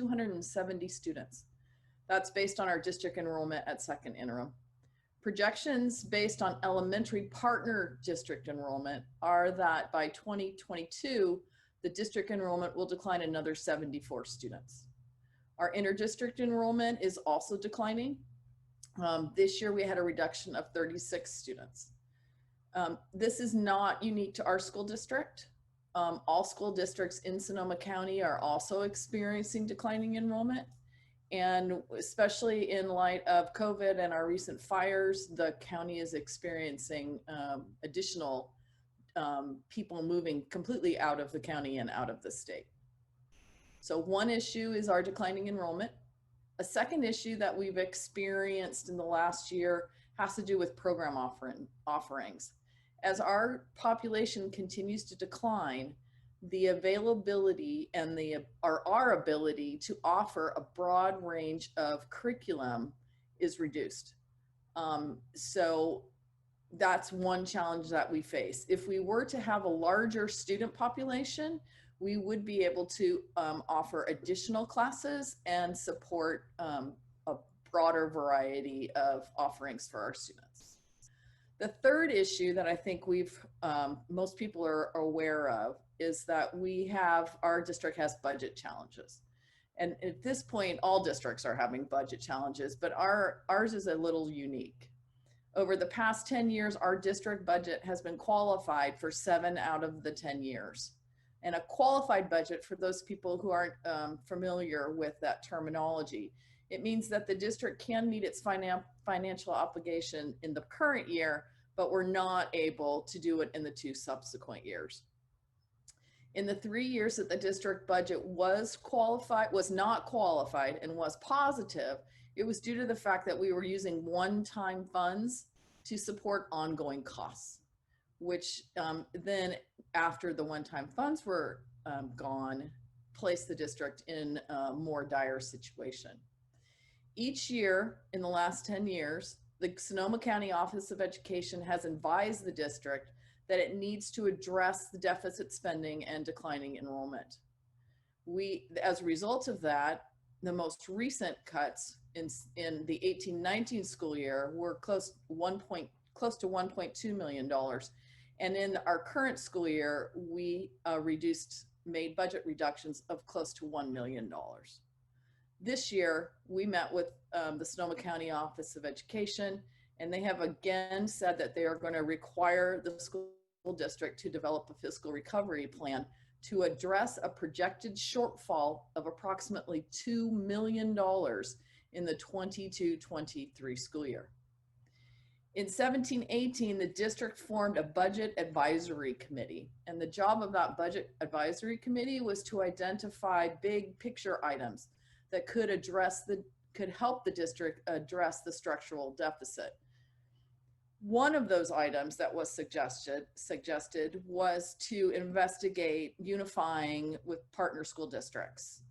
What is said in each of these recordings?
270 students. That's based on our district enrollment at second interim. Projections based on elementary partner district enrollment are that by 2022, the district enrollment will decline another 74 students. Our interdistrict enrollment is also declining. This year we had a reduction of 36 students. This is not unique to our school district. All school districts in Sonoma County are also experiencing declining enrollment. And especially in light of COVID and our recent fires, the county is experiencing additional people moving completely out of the county and out of the state. So one issue is our declining enrollment. A second issue that we've experienced in the last year has to do with program offerings. As our population continues to decline, the availability and our ability to offer a broad range of curriculum is reduced. So that's one challenge that we face. If we were to have a larger student population, we would be able to offer additional classes and support a broader variety of offerings for our students. The third issue that I think most people are aware of is that our district has budget challenges. And at this point, all districts are having budget challenges, but ours is a little unique. Over the past 10 years, our district budget has been qualified for 7 out of the 10 years. And a qualified budget, for those people who aren't familiar with that terminology, it means that the district can meet its financial obligation in the current year, but we're not able to do it in the 2 subsequent years. In the 3 years that the district budget was not qualified and was positive, it was due to the fact that we were using one-time funds to support ongoing costs, which then after the one-time funds were gone, placed the district in a more dire situation. Each year in the last 10 years, the Sonoma County Office of Education has advised the district that it needs to address the deficit spending and declining enrollment. As a result of that, the most recent cuts in the 18-19 school year were close to $1.2 million. And in our current school year, we made budget reductions of close to $1 million. This year, we met with the Sonoma County Office of Education, and they have again said that they are going to require the school district to develop a fiscal recovery plan to address a projected shortfall of approximately $2 million in the 22-23 school year. In 17-18, the district formed a budget advisory committee, and the job of that budget advisory committee was to identify big picture items that could help the district address the structural deficit. One of those items that was suggested was to investigate unifying with partner school districts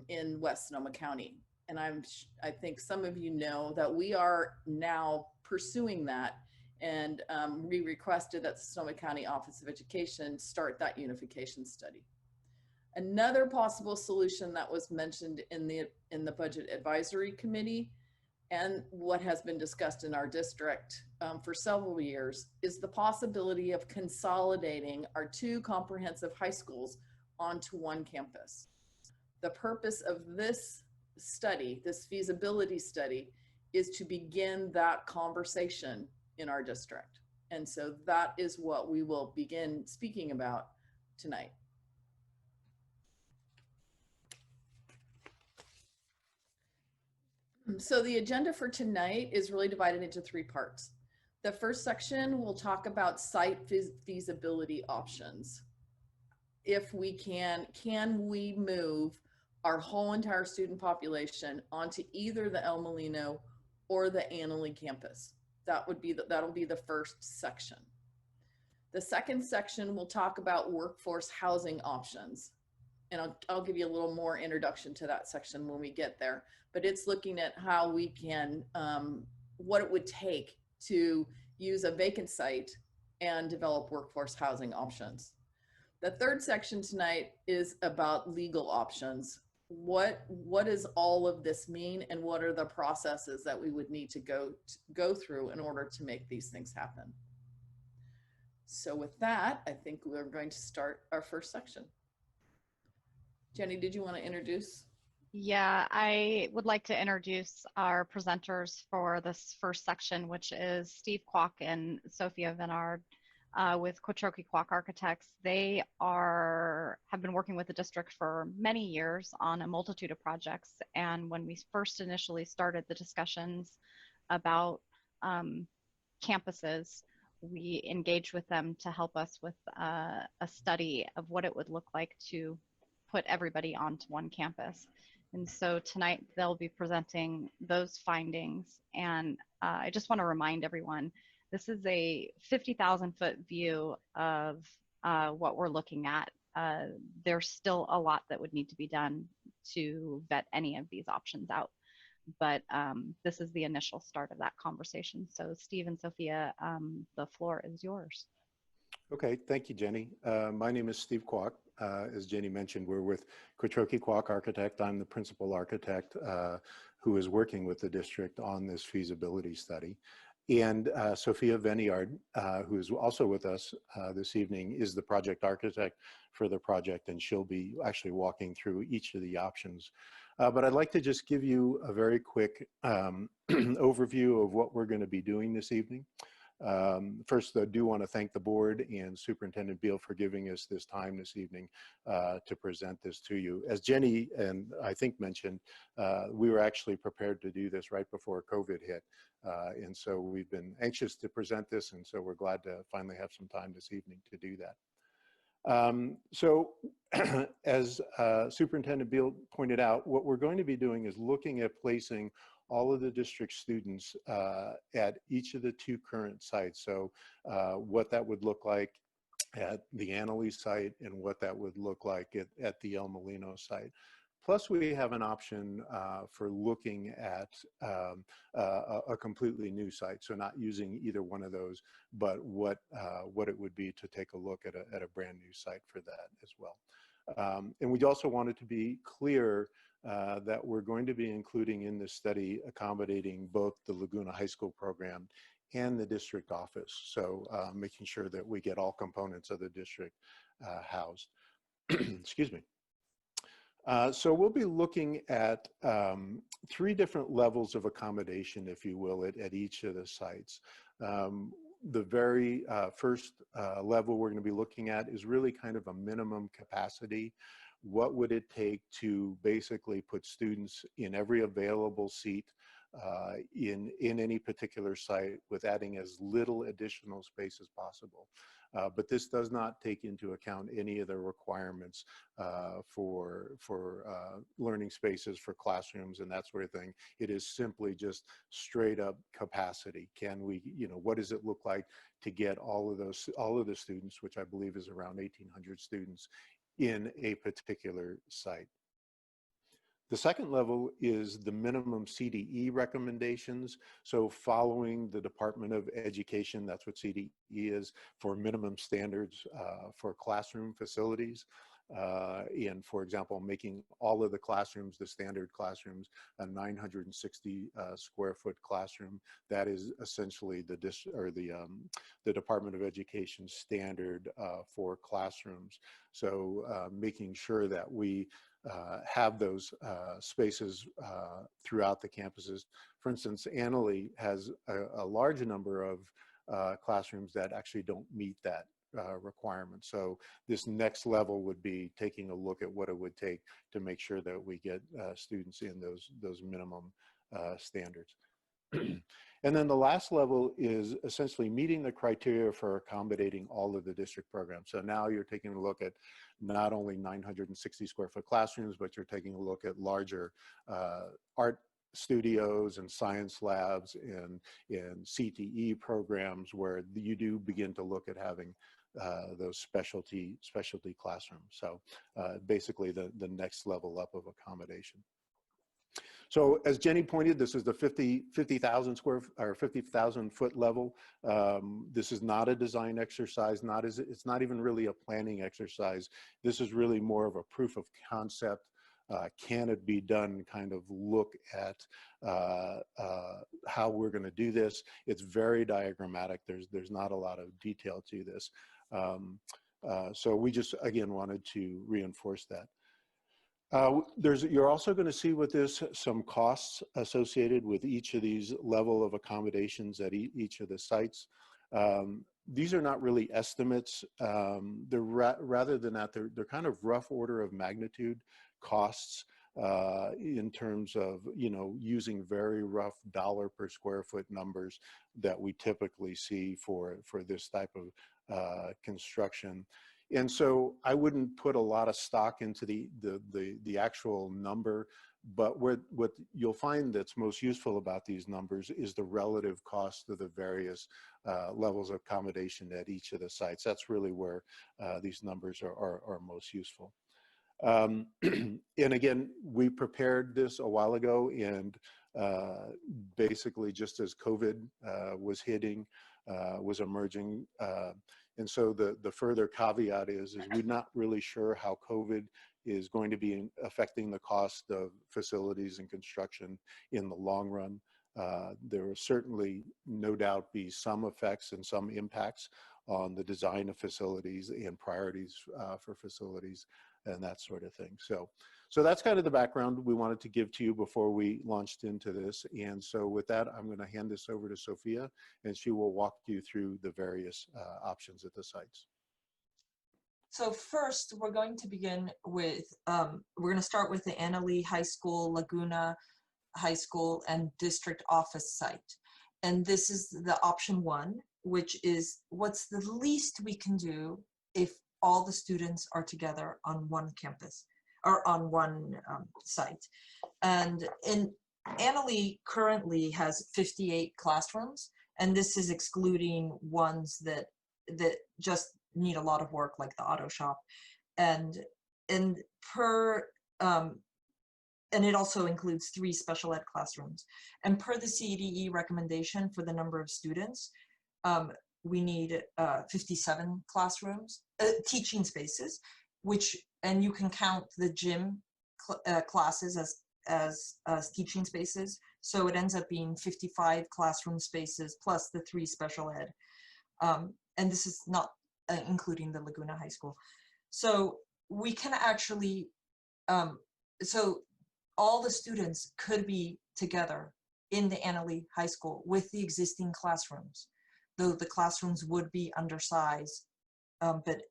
in West Sonoma County. And I think some of you know that we are now pursuing that, and we requested that the Sonoma County Office of Education start that unification study. Another possible solution that was mentioned in the Budget Advisory Committee and what has been discussed in our district for several years is the possibility of consolidating our 2 comprehensive high schools onto one campus. The purpose of this study, this feasibility study, is to begin that conversation in our district. And so that is what we will begin speaking about tonight. So the agenda for tonight is really divided into 3 parts. The first section will talk about site feasibility options. If we can we move our whole entire student population onto either the El Molino or the Annalee campus? That'll be the first section. The second section will talk about workforce housing options. And I'll give you a little more introduction to that section when we get there, but it's looking at how we can, what it would take to use a vacant site and develop workforce housing options. The third section tonight is about legal options, what does all of this mean, and what are the processes that we would need to go through in order to make these things happen. So with that, I think we're going to start our first section. Jenny, did you want to introduce? Yeah, I would like to introduce our presenters for this first section, which is Steve Kwok and Sophia Venard with Quattrochi Kwok Architects. They have been working with the district for many years on a multitude of projects. And when we first initially started the discussions about campuses, we engaged with them to help us with a study of what it would look like to put everybody onto one campus. And so tonight they'll be presenting those findings. And I just want to remind everyone, this is a 50,000 foot view of what we're looking at. There's still a lot that would need to be done to vet any of these options out. But this is the initial start of that conversation. So Steve and Sophia, the floor is yours. Okay, thank you, Jenny. My name is Steve Kwok. As Jenny mentioned, we're with Quattrochi Kwok Architect. I'm the principal architect who is working with the district on this feasibility study. And Sophia Venard, who is also with us this evening, is the project architect for the project, and she'll be actually walking through each of the options. But I'd like to just give you a very quick overview of what we're going to be doing this evening. First, I do want to thank the board and Superintendent Beal for giving us this time this evening to present this to you. As Jenny and I think mentioned, we were actually prepared to do this right before COVID hit. And so we've been anxious to present this, and so we're glad to finally have some time this evening to do that. So as Superintendent Beal pointed out, what we're going to be doing is looking at placing all of the district students at each of the two current sites. So what that would look like at the Annalise site and what that would look like at the El Molino site. Plus, we have an option for looking at a completely new site. So not using either one of those, but what it would be to take a look at a brand new site for that as well. And we also wanted to be clear that we're going to be including in this study accommodating both the Laguna High School program and the district office. So making sure that we get all components of the district housed. Excuse me. So we'll be looking at 3 different levels of accommodation, if you will, at each of the sites. The very first level we're going to be looking at is really kind of a minimum capacity. What would it take to basically put students in every available seat in any particular site with adding as little additional space as possible? But this does not take into account any of the requirements for learning spaces, for classrooms and that sort of thing. It is simply just straight up capacity. Can we, what does it look like to get all of the students, which I believe is around 1,800 students, in a particular site? The second level is the minimum CDE recommendations. So following the Department of Education, that's what CDE is, for minimum standards for classroom facilities. And for example, making all of the classrooms, the standard classrooms, a 960 square foot classroom. That is essentially the Department of Education standard for classrooms. So making sure that we have those spaces throughout the campuses. For instance, Annalee has a large number of classrooms that actually don't meet that requirement. So this next level would be taking a look at what it would take to make sure that we get students in those minimum standards. And then the last level is essentially meeting the criteria for accommodating all of the district programs. So now you're taking a look at not only 960 square foot classrooms, but you're taking a look at larger art studios and science labs and CTE programs where you do begin to look at having those specialty classrooms. So basically the next level up of accommodation. So as Jenny pointed, this is the 50,000 foot level. This is not a design exercise, it's not even really a planning exercise. This is really more of a proof of concept can it be done kind of look at how we're going to do this. It's very diagrammatic. There's not a lot of detail to this. So we just, again, wanted to reinforce that. You're also going to see with this some costs associated with each of these level of accommodations at each of the sites. These are not really estimates. Rather than that, they're kind of rough order of magnitude costs in terms of, using very rough dollar per square foot numbers that we typically see for this type of construction. And so I wouldn't put a lot of stock into the actual number, but what you'll find that's most useful about these numbers is the relative cost of the various levels of accommodation at each of the sites. That's really where these numbers are most useful. And again, we prepared this a while ago, and basically just as COVID was hitting, was emerging. And so the further caveat is we're not really sure how COVID is going to be affecting the cost of facilities and construction in the long run. There will certainly, no doubt, be some effects and some impacts on the design of facilities and priorities for facilities and that sort of thing. So that's kind of the background we wanted to give to you before we launched into this. And so with that, I'm going to hand this over to Sophia, and she will walk you through the various options at the sites. So first, we're going to begin with, we're going to start with the Anna Lee High School, Laguna High School, and district office site. And this is the option 1, which is what's the least we can do if all the students are together on one campus or on one site. And Anna Lee currently has 58 classrooms, and this is excluding ones that just need a lot of work, like the auto shop. And it also includes 3 special ed classrooms. And per the CDE recommendation for the number of students, we need 57 classrooms, teaching spaces, and you can count the gym classes as teaching spaces. So it ends up being 55 classroom spaces plus the 3 special ed. And this is not including the Laguna High School. So we can actually, so all the students could be together in the Anna Lee High School with the existing classrooms, though the classrooms would be undersized, but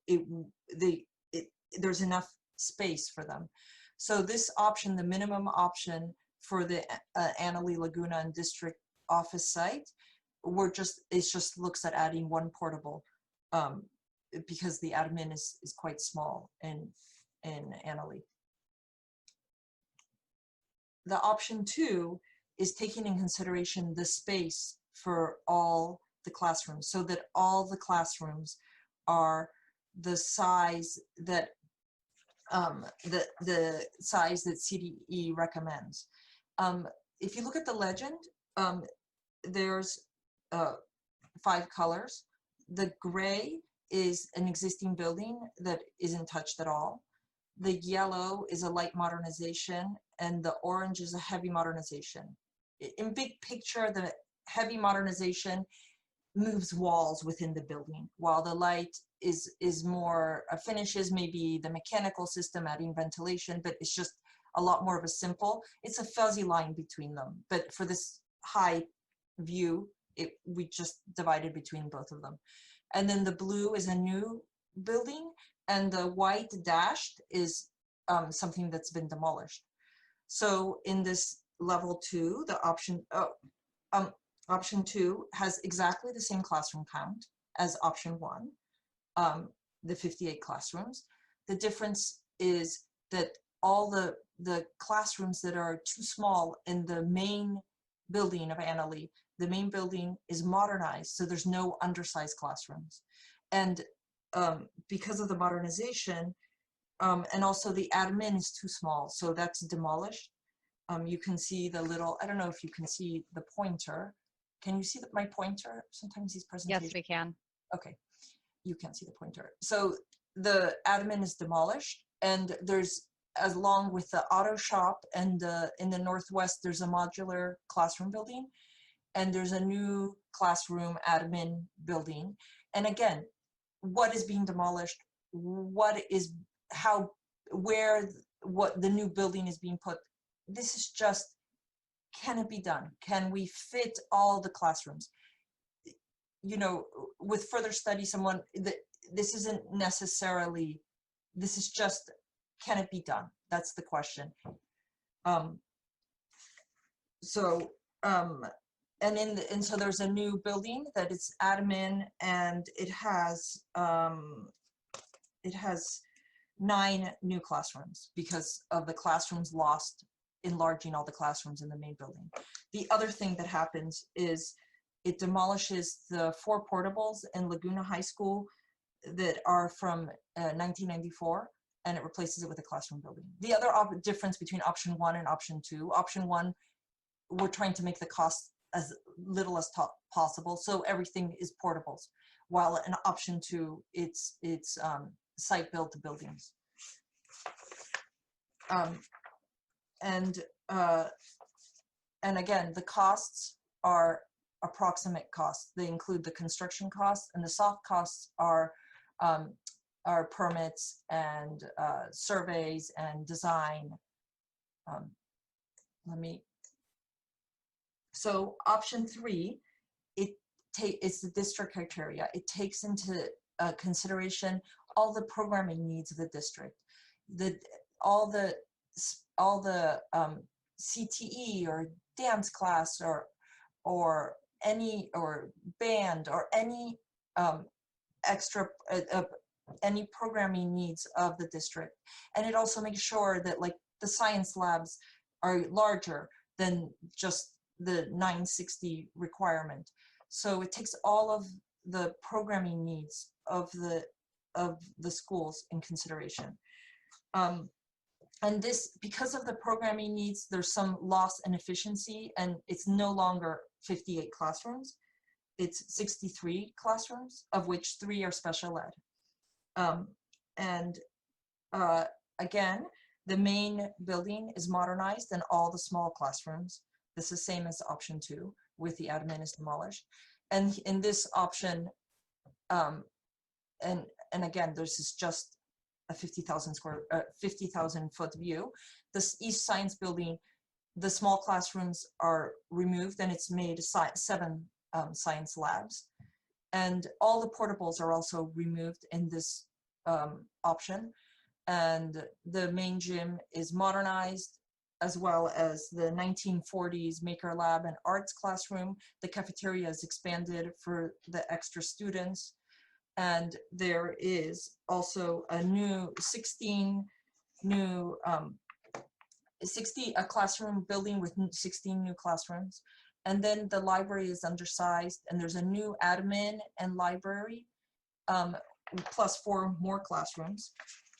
there's enough space for them. So this option, the minimum option for the Anna Lee Laguna and district office site, it just looks at adding 1 portable, because the admin is quite small in Anna Lee. The option 2 is taking in consideration the space for all the classrooms, so that all the classrooms are the size that the size that CDE recommends. If you look at the legend, there's 5 colors. The gray is an existing building that isn't touched at all. The yellow is a light modernization, and the orange is a heavy modernization. In big picture, the heavy modernization moves walls within the building, while the light is more finishes maybe the mechanical system, adding ventilation, but it's just a lot more of a simple, it's a fuzzy line between them. But for this high view, we just divided between both of them. And then the blue is a new building, and the white dashed is something that's been demolished. So in this level 2, the option 2 has exactly the same classroom count as option 1, the 58 classrooms. The difference is that all the classrooms that are too small in the main building of Anna Lee, the main building is modernized, so there's no undersized classrooms. And because of the modernization, and also the admin is too small, so that's demolished. You can see the little, I don't know if you can see the pointer. Can you see my pointer? Sometimes these presentations. Yes, we can. Okay, you can see the pointer. So the admin is demolished, and there's along with the auto shop and in the Northwest, there's a modular classroom building, and there's a new classroom admin building. And again, what is being demolished? What the new building is being put? This is just, can it be done? Can we fit all the classrooms? You know, with further study, this isn't necessarily, this is just, can it be done? That's the question. So there's a new building that is admin, and it has 9 new classrooms because of the classrooms lost, enlarging all the classrooms in the main building. The other thing that happens is it demolishes the 4 portables in Laguna High School that are from 1994, and it replaces it with a classroom building. The other difference between option 1 and option 2, option 1, we're trying to make the cost as little as possible, so everything is portables, while in option 2, it's site built buildings. And again, the costs are approximate costs. They include the construction costs, and the soft costs are permits and surveys and design. So option 3, it's the district criteria. It takes into consideration all the programming needs of the district, all the CTE or dance class or band or any extra any programming needs of the district. And it also makes sure that like the science labs are larger than just the 960 requirement. So it takes all of the programming needs of the schools in consideration. And this, because of the programming needs, there's some loss in efficiency, and it's no longer 58 classrooms. It's 63 classrooms, of which 3 are special ed. Again, the main building is modernized and all the small classrooms. This is the same as option 2, with the admin is demolished. And in this option, and again, this is just a 50,000 foot view. This East Science Building, the small classrooms are removed, and it's made 7 science labs. And all the portables are also removed in this option. And the main gym is modernized, as well as the 1940s Maker Lab and Arts classroom. The cafeteria is expanded for the extra students. And there is also a new 60 classroom building with 16 new classrooms. And then the library is undersized, and there's a new admin and library, plus 4 more classrooms,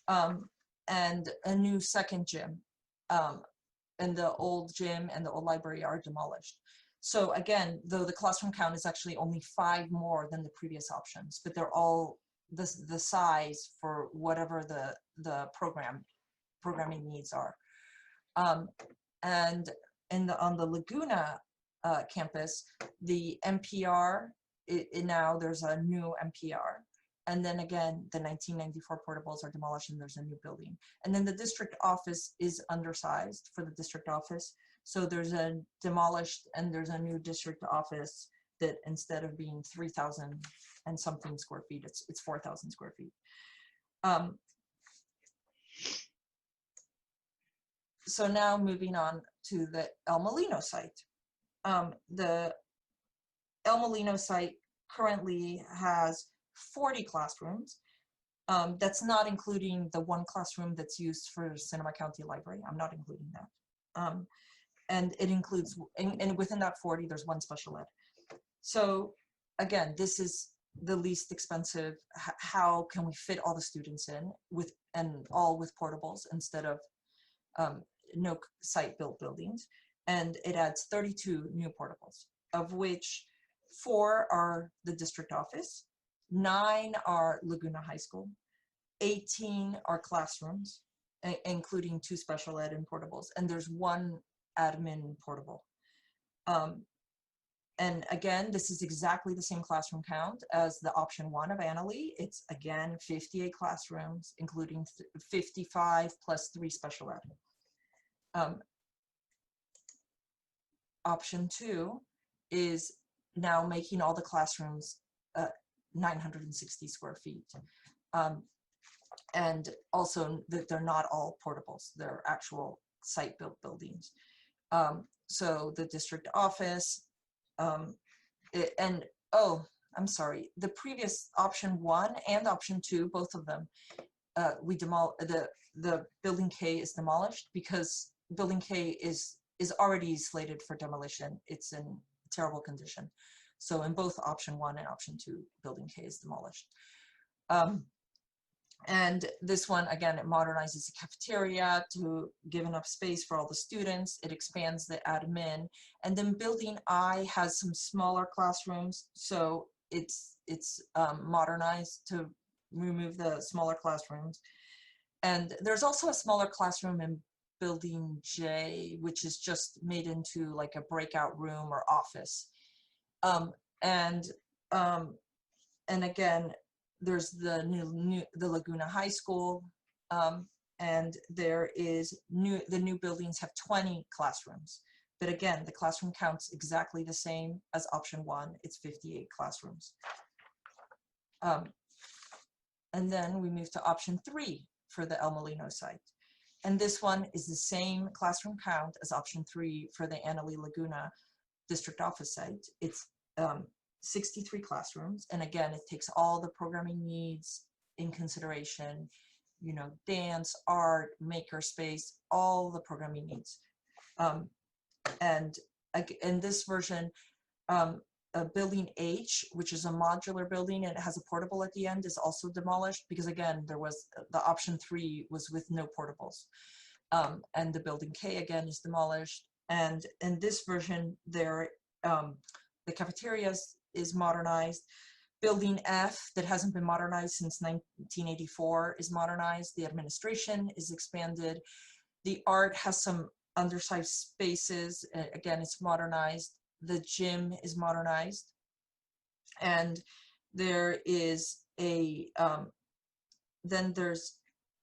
and a new second gym. And the old gym and the old library are demolished. So again, though the classroom count is actually only 5 more than the previous options, but they're all the size for whatever the programming needs are. And on the Laguna campus, the MPR, now there's a new MPR. And then again, the 1994 portables are demolished, and there's a new building. And then the district office is undersized for the district office. So there's a demolished, and there's a new district office that instead of being 3,000 and something square feet, it's 4,000 square feet. So now moving on to the El Molino site. The El Molino site currently has 40 classrooms. That's not including the 1 classroom that's used for Sonoma County Library. I'm not including that. And it includes, and within that 40, there's 1 special ed. So again, this is the least expensive. How can we fit all the students in all with portables instead of no site-built buildings? And it adds 32 new portables, of which 4 are the district office, 9 are Laguna High School, 18 are classrooms, including 2 special ed and portables, and there's 1 admin portable. And again, this is exactly the same classroom count as the option 1 of Annalee. It's again 58 classrooms, including 55 plus 3 special ed. Option 2 is now making all the classrooms 960 square feet. And also that they're not all portables, they're actual site-built buildings. So the district office, I'm sorry, the previous option 1 and option 2, both of them, the building K is demolished because building K is already slated for demolition. It's in terrible condition. So in both option 1 and option 2, building K is demolished. And this one, again, it modernizes the cafeteria to give enough space for all the students. It expands the admin. And then building I has some smaller classrooms. So it's modernized to remove the smaller classrooms. And there's also a smaller classroom in building J, which is just made into like a breakout room or office. And again, there's the Laguna High School, and there is the new buildings have 20 classrooms. But again, the classroom count's exactly the same as option 1. It's 58 classrooms. And then we move to option 3 for the El Molino site. And this one is the same classroom count as option 3 for the Annalee Laguna district office site. It's 63 classrooms. And again, it takes all the programming needs in consideration, you know, dance, art, makerspace, all the programming needs. And in this version, building H, which is a modular building and it has a portable at the end, is also demolished because again, there was the option 3 was with no portables. And the building K again is demolished. And in this version, the cafeteria is modernized. Building F, that hasn't been modernized since 1984, is modernized. The administration is expanded. The art has some undersized spaces. Again, it's modernized. The gym is modernized. And there is then there's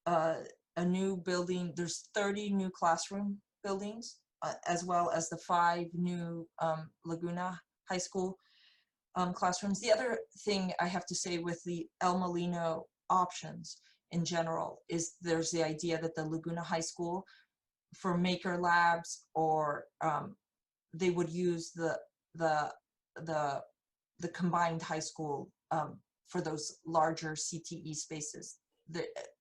a new building. There's 30 new classroom buildings, as well as the 5 new Laguna High School classrooms. The other thing I have to say with the El Molino options in general is there's the idea that the Laguna High School for maker labs, or they would use the combined high school for those larger CTE spaces,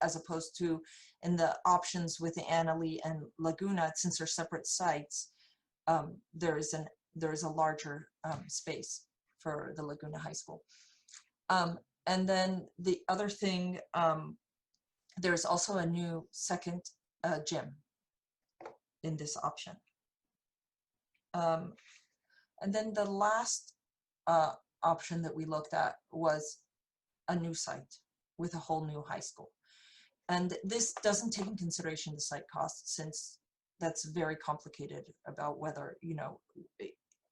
as opposed to in the options with the Annalee and Laguna, since they're separate sites, there is a larger space for the Laguna High School. And then the other thing, there's also a new second gym in this option. And then the last option that we looked at was a new site with a whole new high school. And this doesn't take in consideration the site costs, since that's very complicated about whether, you know,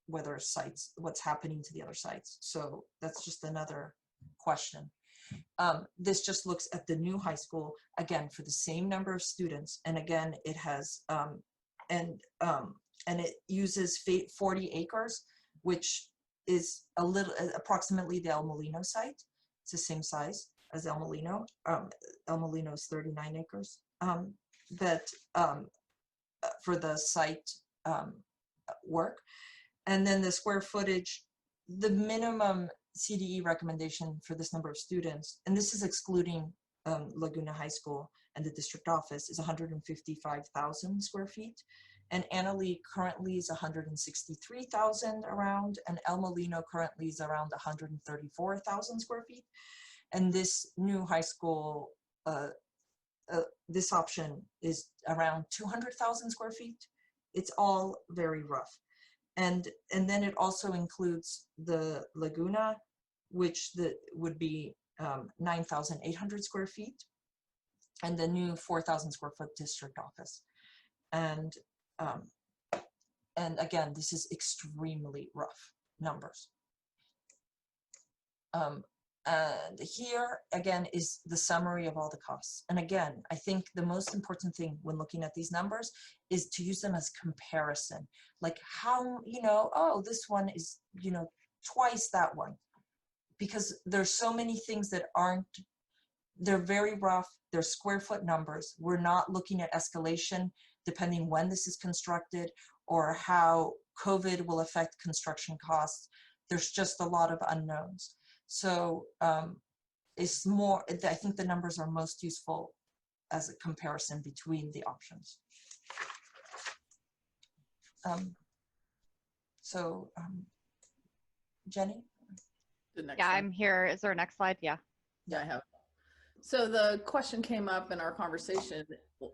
whether sites, what's happening to the other sites. So that's just another question. This just looks at the new high school, again, for the same number of students. And again, it has, and it uses 40 acres, which is a little, approximately the El Molino site. It's the same size as El Molino. El Molino is 39 acres. But for the site work. And then the square footage, the minimum CDE recommendation for this number of students, and this is excluding Laguna High School and the district office, is 155,000 square feet. And Annalee currently is 163,000 around, and El Molino currently is around 134,000 square feet. And this new high school, this option is around 200,000 square feet. It's all very rough. And then it also includes the Laguna, which would be 9,800 square feet. and the new 4,000 square foot district office. And again, this is extremely rough numbers. And here again is the summary of all the costs. And again, I think the most important thing when looking at these numbers is to use them as comparison. Like how, you know, oh, this one is, you know, twice that one. Because there's so many things that aren't, they're very rough, they're square foot numbers. We're not looking at escalation depending when this is constructed or how COVID will affect construction costs. There's just a lot of unknowns. So it's more, I think the numbers are most useful as a comparison between the options. Jenny? The next Yeah, one. I'm here. Is there a next slide? Yeah. Yeah, I have. So the question came up in our conversation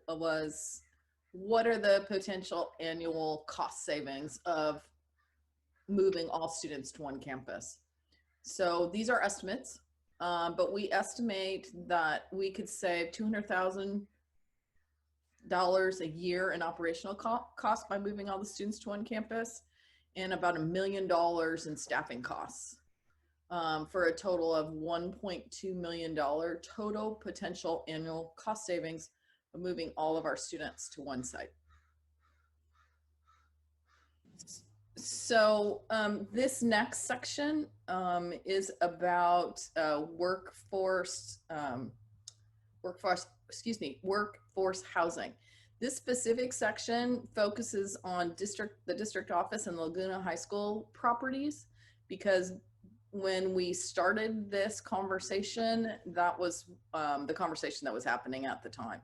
was, what are the potential annual cost savings of moving all students to one campus? So these are estimates, but we estimate that we could save $200,000 a year in operational costs by moving all the students to one campus, and about $1 million in staffing costs, for a total of $1.2 million total potential annual cost savings of moving all of our students to one site. So this next section is about workforce housing. This specific section focuses on the district office and Laguna High School properties, because when we started this conversation, that was the conversation that was happening at the time.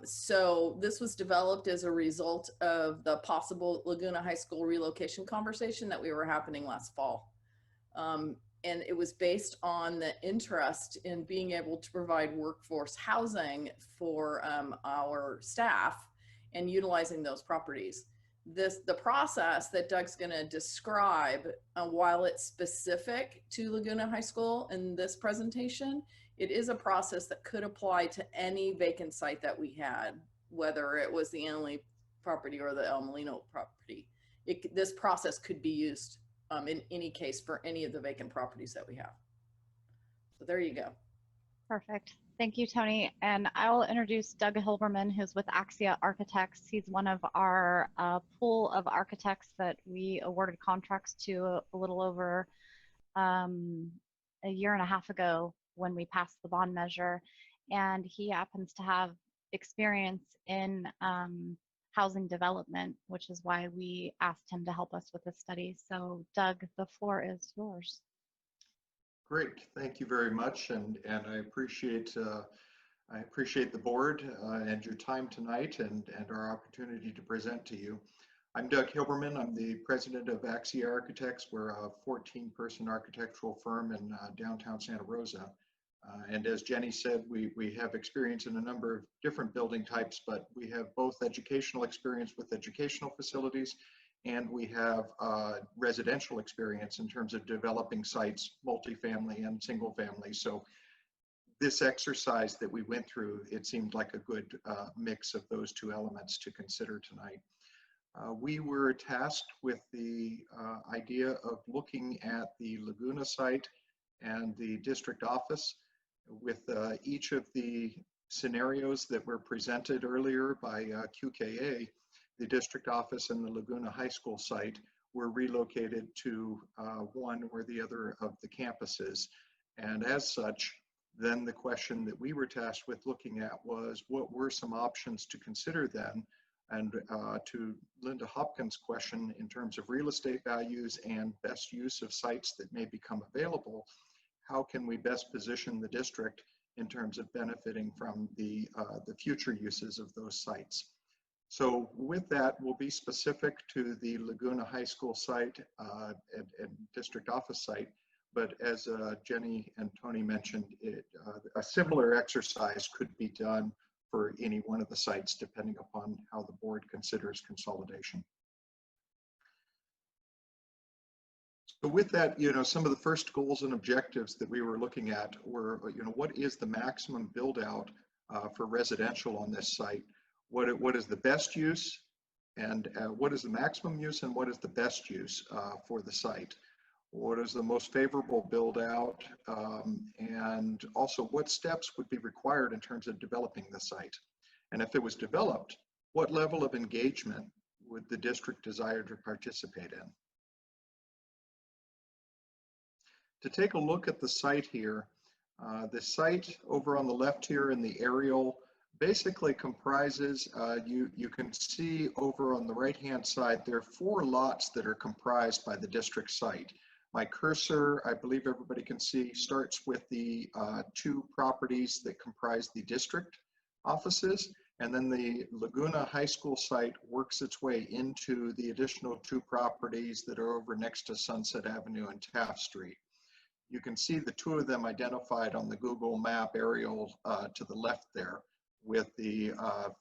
So this was developed as a result of the possible Laguna High School relocation conversation that we were happening last fall. And it was based on the interest in being able to provide workforce housing for our staff and utilizing those properties. The process that Doug's going to describe, while it's specific to Laguna High School in this presentation, it is a process that could apply to any vacant site that we had, whether it was the Annalee property or the El Molino property. This process could be used in any case for any of the vacant properties that we have. So there you go. Perfect. Thank you, Tony. And I'll introduce Doug Hilberman, who's with Axia Architects. He's one of our pool of architects that we awarded contracts to a little over a year and a half ago when we passed the bond measure. And he happens to have experience in housing development, which is why we asked him to help us with this study. So Doug, the floor is yours. Great, thank you very much, and I appreciate the board and your time tonight and our opportunity to present to you. I'm Doug Hilberman. I'm the president of Axia Architects. We're a 14-person architectural firm in downtown Santa Rosa. And as Jenny said, we have experience in a number of different building types, but we have both educational experience with educational facilities, and we have residential experience in terms of developing sites, multifamily and single family. So this exercise that we went through, it seemed like a good mix of those two elements to consider tonight. We were tasked with the idea of looking at the Laguna site and the district office with each of the scenarios that were presented earlier by QKA. The district office and the Laguna High School site were relocated to one or the other of the campuses. And as such, then the question that we were tasked with looking at was, what were some options to consider then? And to Linda Hopkins' question in terms of real estate values and best use of sites that may become available, how can we best position the district in terms of benefiting from the future uses of those sites? So with that, we'll be specific to the Laguna High School site and district office site. But as Jenny and Tony mentioned, a similar exercise could be done for any one of the sites, depending upon how the board considers consolidation. So with that, some of the first goals and objectives that we were looking at were, what is the maximum build out for residential on this site. What is the best use, and what is the maximum use, and what is the best use for the site? What is the most favorable build out, and also what steps would be required in terms of developing the site? And if it was developed, what level of engagement would the district desire to participate in? To take a look at the site here, the site over on the left here in the aerial basically comprises, you can see over on the right-hand side, there are 4 lots that are comprised by the district site. My cursor, I believe everybody can see, starts with the 2 properties that comprise the district offices, and then the Laguna High School site works its way into the additional 2 properties that are over next to Sunset Avenue and Taft Street. You can see the 2 of them identified on the Google map aerial to the left there, with the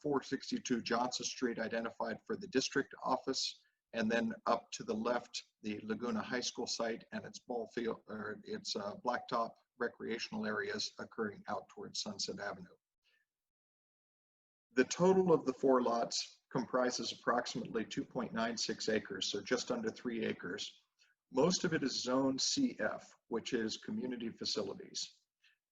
462 Johnson Street identified for the district office, and then up to the left, the Laguna High School site and its ball field, or its blacktop recreational areas occurring out towards Sunset Avenue. The total of the 4 lots comprises approximately 2.96 acres, so just under 3 acres. Most of it is zone CF, which is community facilities.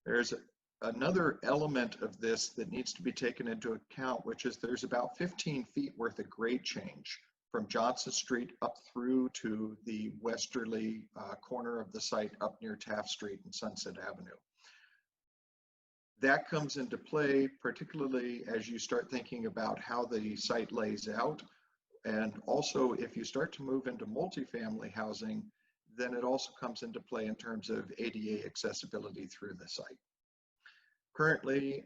There's another element of this that needs to be taken into account, which is there's about 15 feet worth of grade change from Johnson Street up through to the westerly corner of the site up near Taft Street and Sunset Avenue. That comes into play, particularly as you start thinking about how the site lays out. And also, if you start to move into multifamily housing, then it also comes into play in terms of ADA accessibility through the site. Currently,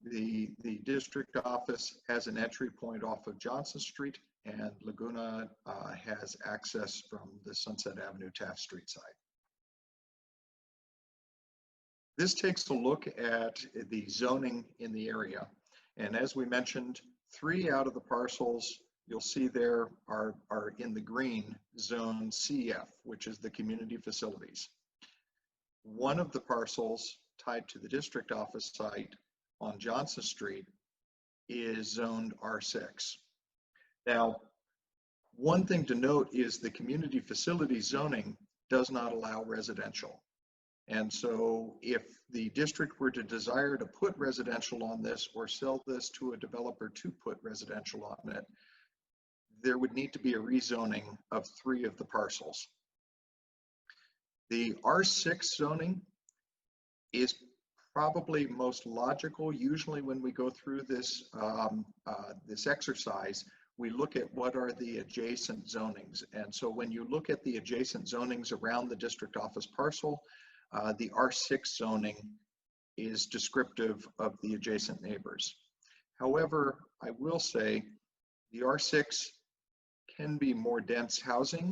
the district office has an entry point off of Johnson Street, and Laguna has access from the Sunset Avenue Taft Street side. This takes a look at the zoning in the area. And as we mentioned, 3 out of the parcels you'll see there are in the green zone CF, which is the community facilities. 1 of the parcels tied to the district office site on Johnson Street is zoned R6. Now, one thing to note is the community facility zoning does not allow residential. And so if the district were to desire to put residential on this or sell this to a developer to put residential on it, there would need to be a rezoning of 3 of the parcels. The R6 zoning is probably most logical. Usually when we go through this, this exercise, we look at what are the adjacent zonings. And so when you look at the adjacent zonings around the district office parcel, the R6 zoning is descriptive of the adjacent neighbors. However, I will say the R6 can be more dense housing.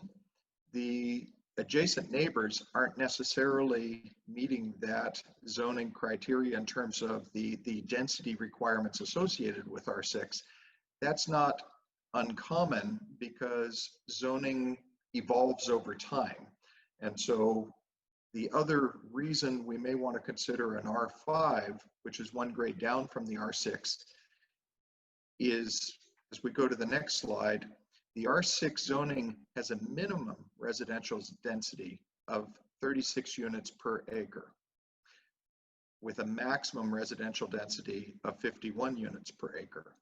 The adjacent neighbors aren't necessarily meeting that zoning criteria in terms of the density requirements associated with R6. That's not uncommon because zoning evolves over time. And so the other reason we may want to consider an R5, which is 1 grade down from the R6, is, as we go to the next slide, the R6 zoning has a minimum residential density of 36 units per acre, with a maximum residential density of 51 units per acre.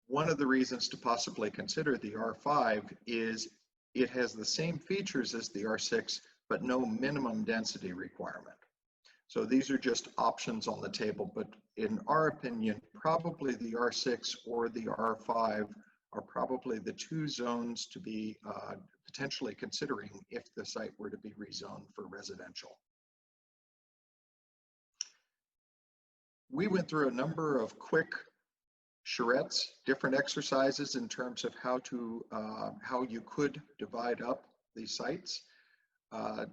One of the reasons to possibly consider the R5 is it has the same features as the R6, but no minimum density requirement. So these are just options on the table, but in our opinion, probably the R6 or the R5 are probably the 2 zones to be potentially considering if the site were to be rezoned for residential. We went through a number of quick charrettes, different exercises in terms of how you could divide up these sites.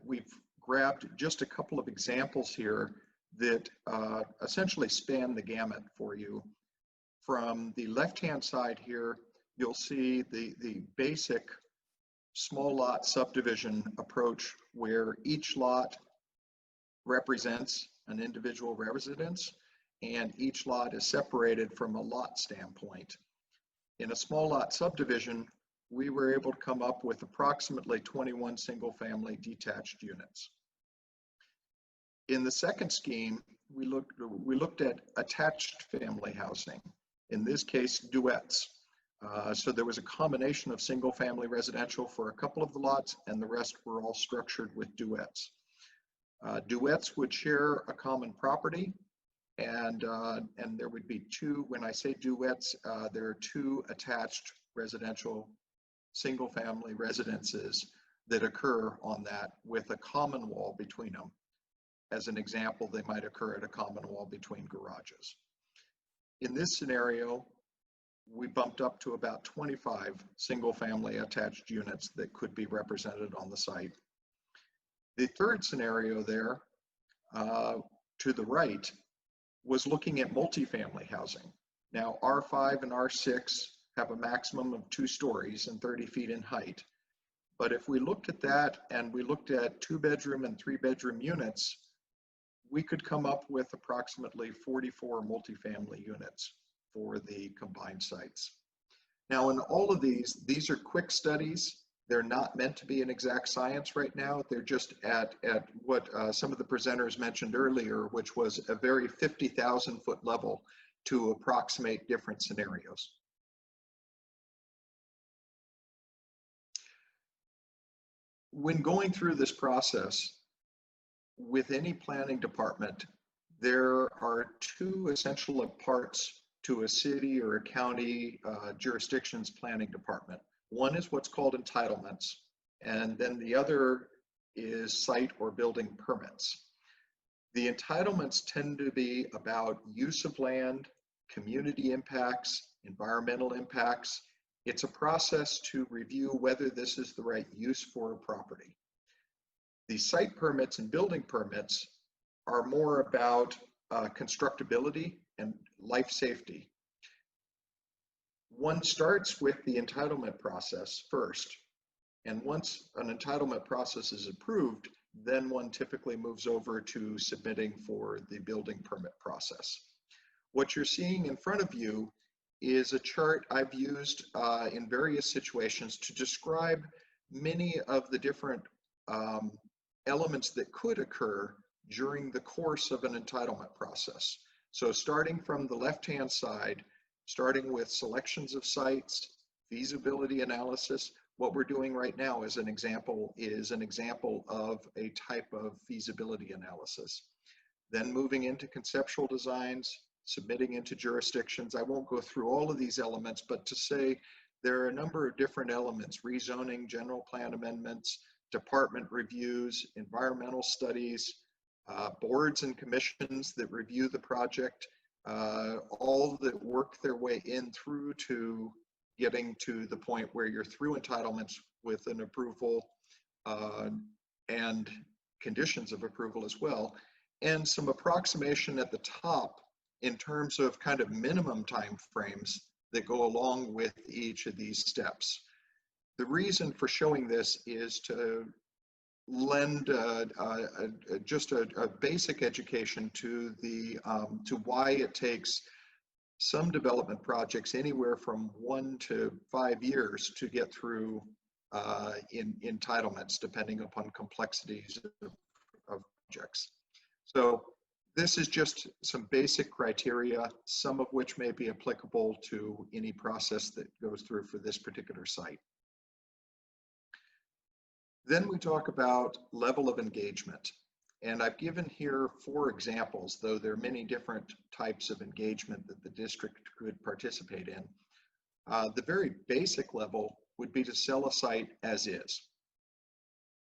We've grabbed just a couple of examples here that essentially span the gamut for you. From the left-hand side here, you'll see the basic small lot subdivision approach where each lot represents an individual residence. and each lot is separated from a lot standpoint. In a small lot subdivision, we were able to come up with approximately 21 single-family detached units. In the second scheme, we looked at attached family housing, in this case, duets. So there was a combination of single-family residential for a couple of the lots, and the rest were all structured with duets. Duets would share a common property, and there would be two. When I say duets, there are two attached residential single-family residences that occur on that with a common wall between them. As an example, they might occur at a common wall between garages. In this scenario, we bumped up to about 25 single-family attached units that could be represented on the site. The third scenario there, to the right, was looking at multifamily housing. Now, R5 and R6 have a maximum of 2 stories and 30 feet in height. But if we looked at that and we looked at 2-bedroom and 3-bedroom units, we could come up with approximately 44 multifamily units for the combined sites. Now, in all of these are quick studies. They're not meant to be an exact science right now. They're just at what some of the presenters mentioned earlier, which was a very 50,000 foot level to approximate different scenarios. When going through this process, with any planning department, there are 2 essential parts to a city or a county jurisdiction's planning department. One is what's called entitlements, and then the other is site or building permits. The entitlements tend to be about use of land, community impacts, environmental impacts. It's a process to review whether this is the right use for a property. The site permits and building permits are more about constructability and life safety. One starts with the entitlement process first, and once an entitlement process is approved, then one typically moves over to submitting for the building permit process. What you're seeing in front of you is a chart I've used in various situations to describe many of the different elements that could occur during the course of an entitlement process. So starting from the left-hand side, starting with selections of sites, feasibility analysis. What we're doing right now is an example of a type of feasibility analysis. Then moving into conceptual designs, submitting into jurisdictions. I won't go through all of these elements, but to say there are a number of different elements: rezoning, general plan amendments, department reviews, environmental studies, boards and commissions that review the project, all that work their way in through to getting to the point where you're through entitlements with an approval and conditions of approval as well, and some approximation at the top in terms of kind of minimum time frames that go along with each of these steps. The reason for showing this is to lend just a basic education to why it takes some development projects anywhere from 1 to 5 years to get through in entitlements, depending upon complexities of projects. So this is just some basic criteria, some of which may be applicable to any process that goes through for this particular site. Then we talk about level of engagement. And I've given here 4 examples, though there are many different types of engagement that the district could participate in. The very basic level would be to sell a site as is.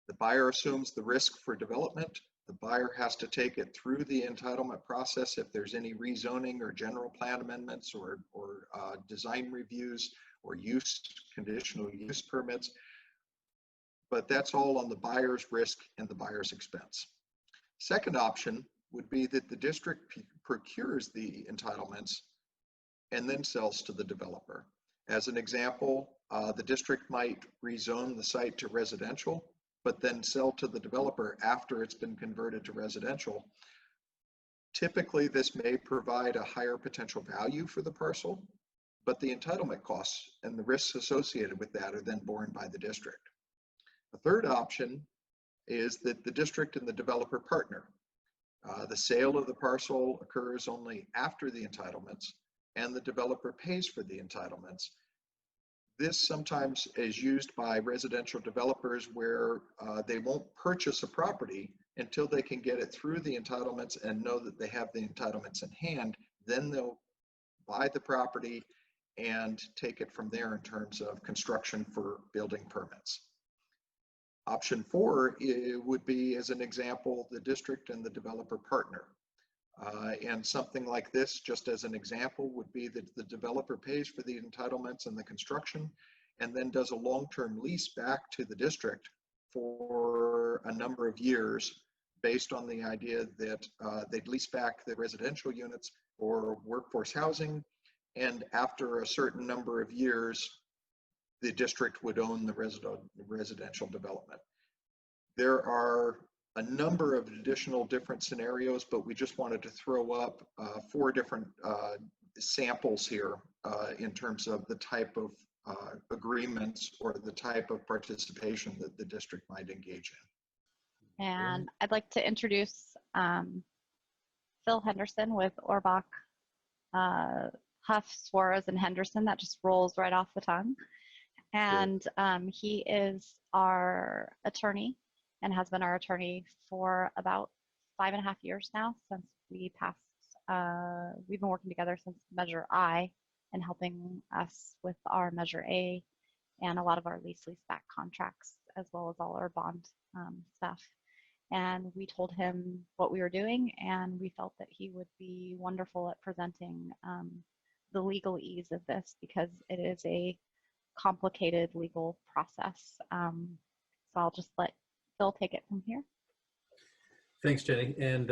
The buyer assumes the risk for development. The buyer has to take it through the entitlement process if there's any rezoning or general plan amendments or design reviews or conditional use permits. But that's all on the buyer's risk and the buyer's expense. Second option would be that the district procures the entitlements and then sells to the developer. As an example, the district might rezone the site to residential, but then sell to the developer after it's been converted to residential. Typically, this may provide a higher potential value for the parcel, but the entitlement costs and the risks associated with that are then borne by the district. A third option is that the district and the developer partner. The sale of the parcel occurs only after the entitlements, and the developer pays for the entitlements. This sometimes is used by residential developers where they won't purchase a property until they can get it through the entitlements and know that they have the entitlements in hand. Then they'll buy the property and take it from there in terms of construction for building permits. Option 4 would be, as an example, the district and the developer partner. And something like this, just as an example, would be that the developer pays for the entitlements and the construction, and then does a long-term lease back to the district for a number of years, based on the idea that they'd lease back the residential units or workforce housing, and after a certain number of years, the district would own the residential development. There are a number of additional different scenarios, but we just wanted to throw up 4 different samples here in terms of the type of agreements or the type of participation that the district might engage in. And I'd like to introduce Phil Henderson with Orbach, Huff, Suarez, and Henderson. That just rolls right off the tongue. And he is our attorney and has been our attorney for about 5.5 years now, since we passed, we've been working together since Measure I and helping us with our Measure A and a lot of our lease-back contracts, as well as all our bond stuff. And we told him what we were doing, and we felt that he would be wonderful at presenting the legalese of this, because it is a complicated legal process. So I'll just let Phil take it from here. Thanks, Jenny. And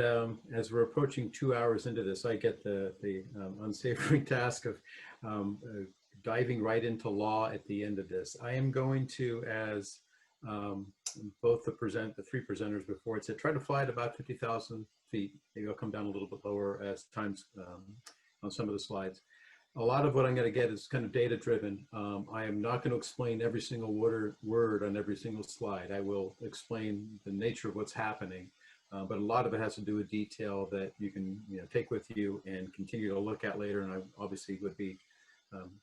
as we're approaching 2 hours into this, I get the unsavory task of diving right into law at the end of this. I am going to, as both the 3 presenters before it said, try to fly at about 50,000 feet. Maybe I'll come down a little bit lower as times on some of the slides. A lot of what I'm going to get is kind of data driven. I am not going to explain every single word on every single slide. I will explain the nature of what's happening, but a lot of it has to do with detail that you can take with you and continue to look at later. And I obviously would be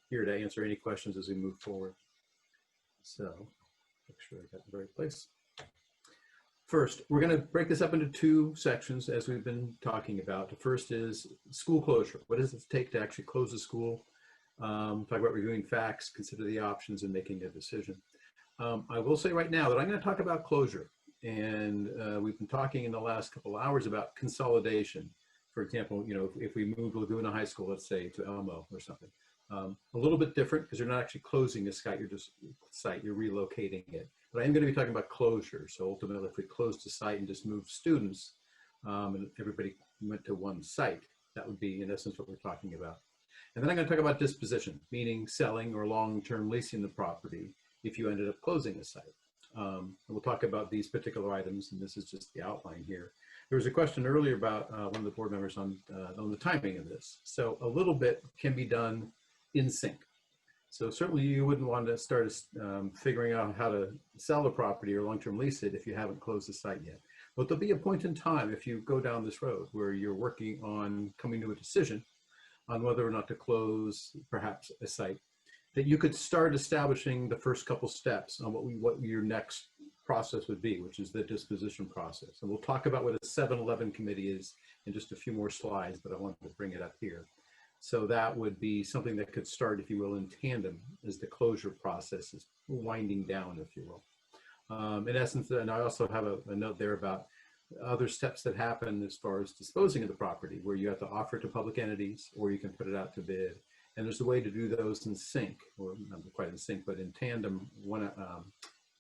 here to answer any questions as we move forward. So make sure I got the right place. First, we're going to break this up into 2 sections, as we've been talking about. The first is school closure. What does it take to actually close a school? Talk about reviewing facts, consider the options, and making a decision. I will say right now that I'm going to talk about closure. And we've been talking in the last couple hours about consolidation. For example, if we move Laguna High School, let's say, to Elmo or something. A little bit different, because you're not actually closing a site, you're relocating it. But I am going to be talking about closure. So ultimately, if we closed the site and just moved students and everybody went to one site, that would be in essence what we're talking about. And then I'm going to talk about disposition, meaning selling or long-term leasing the property if you ended up closing a site. And we'll talk about these particular items, and this is just the outline here. There was a question earlier about one of the board members on the timing of this. So a little bit can be done in sync. So certainly you wouldn't want to start figuring out how to sell the property or long-term lease it if you haven't closed the site yet. But there'll be a point in time, if you go down this road, where you're working on coming to a decision on whether or not to close perhaps a site, that you could start establishing the first couple steps on what your next process would be, which is the disposition process. And we'll talk about what a 7-11 committee is in just a few more slides, but I wanted to bring it up here. So that would be something that could start, if you will, in tandem as the closure process is winding down, if you will. In essence, and I also have a note there about other steps that happen as far as disposing of the property, where you have to offer it to public entities, or you can put it out to bid. And there's a way to do those in sync, or not quite in sync, but in tandem,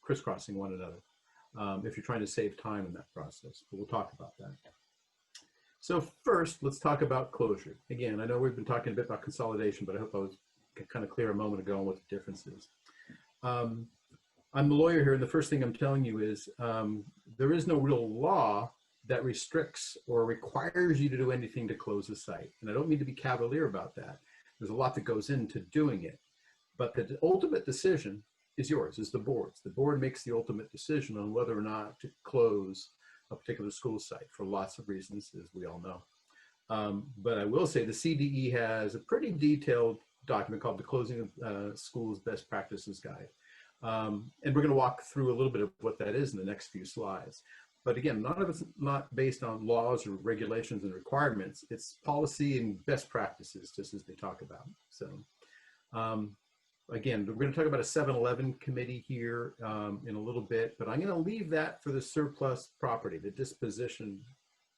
crisscrossing one another, if you're trying to save time in that process. But we'll talk about that. So first, let's talk about closure. Again, I know we've been talking a bit about consolidation, but I hope I was kind of clear a moment ago on what the difference is. I'm the lawyer here, and the first thing I'm telling you is there is no real law that restricts or requires you to do anything to close the site. And I don't mean to be cavalier about that. There's a lot that goes into doing it, but the ultimate decision is yours, is the board's. The board makes the ultimate decision on whether or not to close a particular school site for lots of reasons, as we all know. But I will say the CDE has a pretty detailed document called the Closing of Schools Best Practices Guide. And we're going to walk through a little bit of what that is in the next few slides. But again, none of it's not based on laws or regulations and requirements. It's policy and best practices, just as they talk about. So again, we're going to talk about a 7-Eleven committee here in a little bit, but I'm going to leave that for the surplus property, the disposition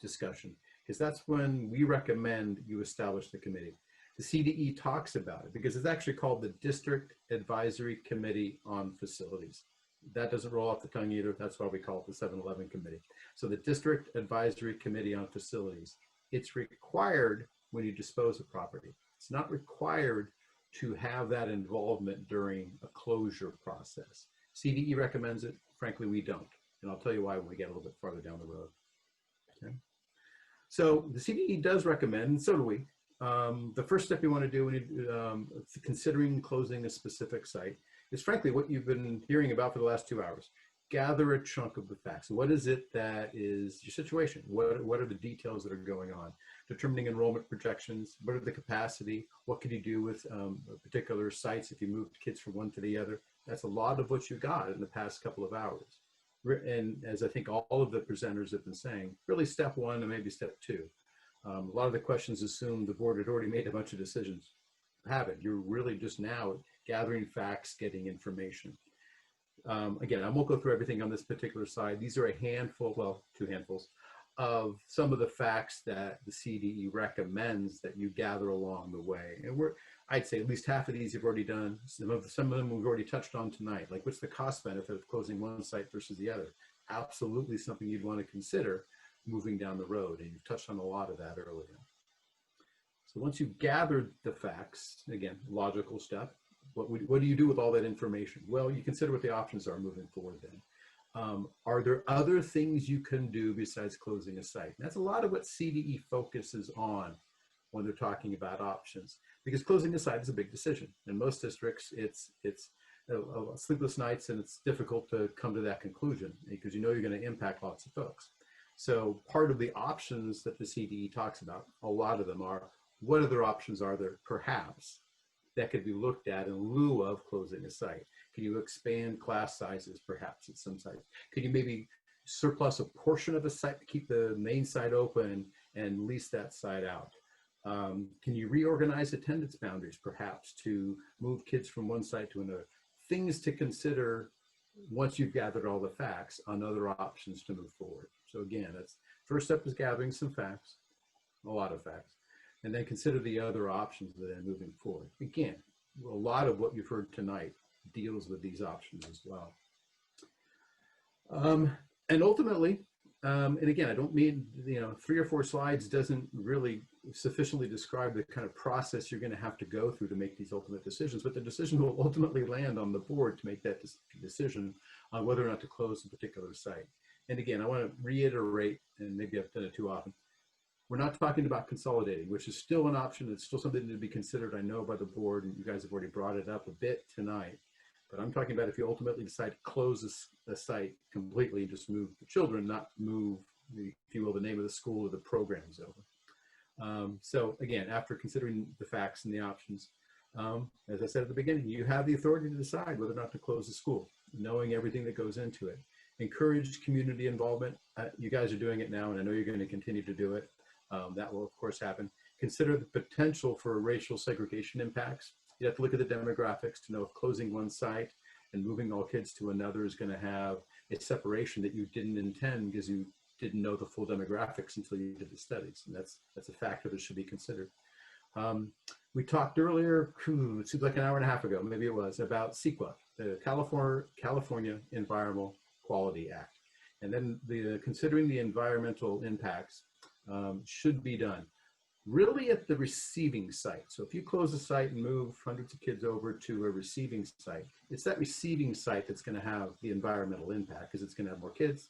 discussion, because that's when we recommend you establish the committee. The CDE talks about it because it's actually called the District Advisory Committee on Facilities. That doesn't roll off the tongue either. That's why we call it the 7-Eleven committee. So the District Advisory Committee on Facilities, it's required when you dispose of property. It's not required to have that involvement during a closure process. CDE recommends it. Frankly, we don't. And I'll tell you why when we get a little bit farther down the road. Okay. So the CDE does recommend, and so do we, the first step you want to do when you, considering closing a specific site is frankly what you've been hearing about for the last 2 hours. Gather a chunk of the facts. What is it that is your situation? What are the details that are going on? Determining enrollment projections. What are the capacity? What can you do with particular sites if you move kids from one to the other? That's a lot of what you got in the past couple of hours. And as I think all of the presenters have been saying, really step one and maybe step two. A lot of the questions assume the board had already made a bunch of decisions. Haven't. You're really just now gathering facts, getting information. Again, I won't go through everything on this particular slide. These are a handful, well, 2 handfuls of some of the facts that the CDE recommends that you gather along the way. And I'd say at least half of these you've already done. Some of them we've already touched on tonight. Like, what's the cost benefit of closing one site versus the other? Absolutely something you'd want to consider moving down the road. And you've touched on a lot of that earlier. So once you've gathered the facts, again, logical step, what do you do with all that information? Well, you consider what the options are moving forward then. Are there other things you can do besides closing a site? And that's a lot of what CDE focuses on when they're talking about options, because closing a site is a big decision. In most districts, it's sleepless nights, and it's difficult to come to that conclusion because you know you're going to impact lots of folks. So part of the options that the CDE talks about, a lot of them are, what other options are there perhaps that could be looked at in lieu of closing a site? Can you expand class sizes perhaps at some sites? Could you maybe surplus a portion of a site to keep the main site open and lease that site out? Can you reorganize attendance boundaries perhaps to move kids from one site to another? Things to consider once you've gathered all the facts on other options to move forward. So again, that's first step is gathering some facts, a lot of facts, and then consider the other options then moving forward. Again, a lot of what you've heard tonight deals with these options as well. And ultimately, and again, I don't mean, 3 or 4 slides doesn't really sufficiently describe the kind of process you're going to have to go through to make these ultimate decisions, but the decision will ultimately land on the board to make that decision on whether or not to close a particular site. And again, I want to reiterate, and maybe I've done it too often, we're not talking about consolidating, which is still an option. It's still something to be considered, I know, by the board, and you guys have already brought it up a bit tonight. But I'm talking about if you ultimately decide to close a site completely and just move the children, not move, if you will, the name of the school or the program's over. So again, after considering the facts and the options, as I said at the beginning, you have the authority to decide whether or not to close the school, knowing everything that goes into it. Encourage community involvement. You guys are doing it now, and I know you're going to continue to do it. That will, of course, happen. Consider the potential for racial segregation impacts. You have to look at the demographics to know if closing one site and moving all kids to another is going to have a separation that you didn't intend because you didn't know the full demographics until you did the studies. And that's a factor that should be considered. We talked earlier, it seems like an hour and a half ago, maybe it was, about CEQA, the California Environmental Quality Act. And then considering the environmental impacts should be done really at the receiving site. So if you close a site and move hundreds of kids over to a receiving site, it's that receiving site that's going to have the environmental impact because it's going to have more kids,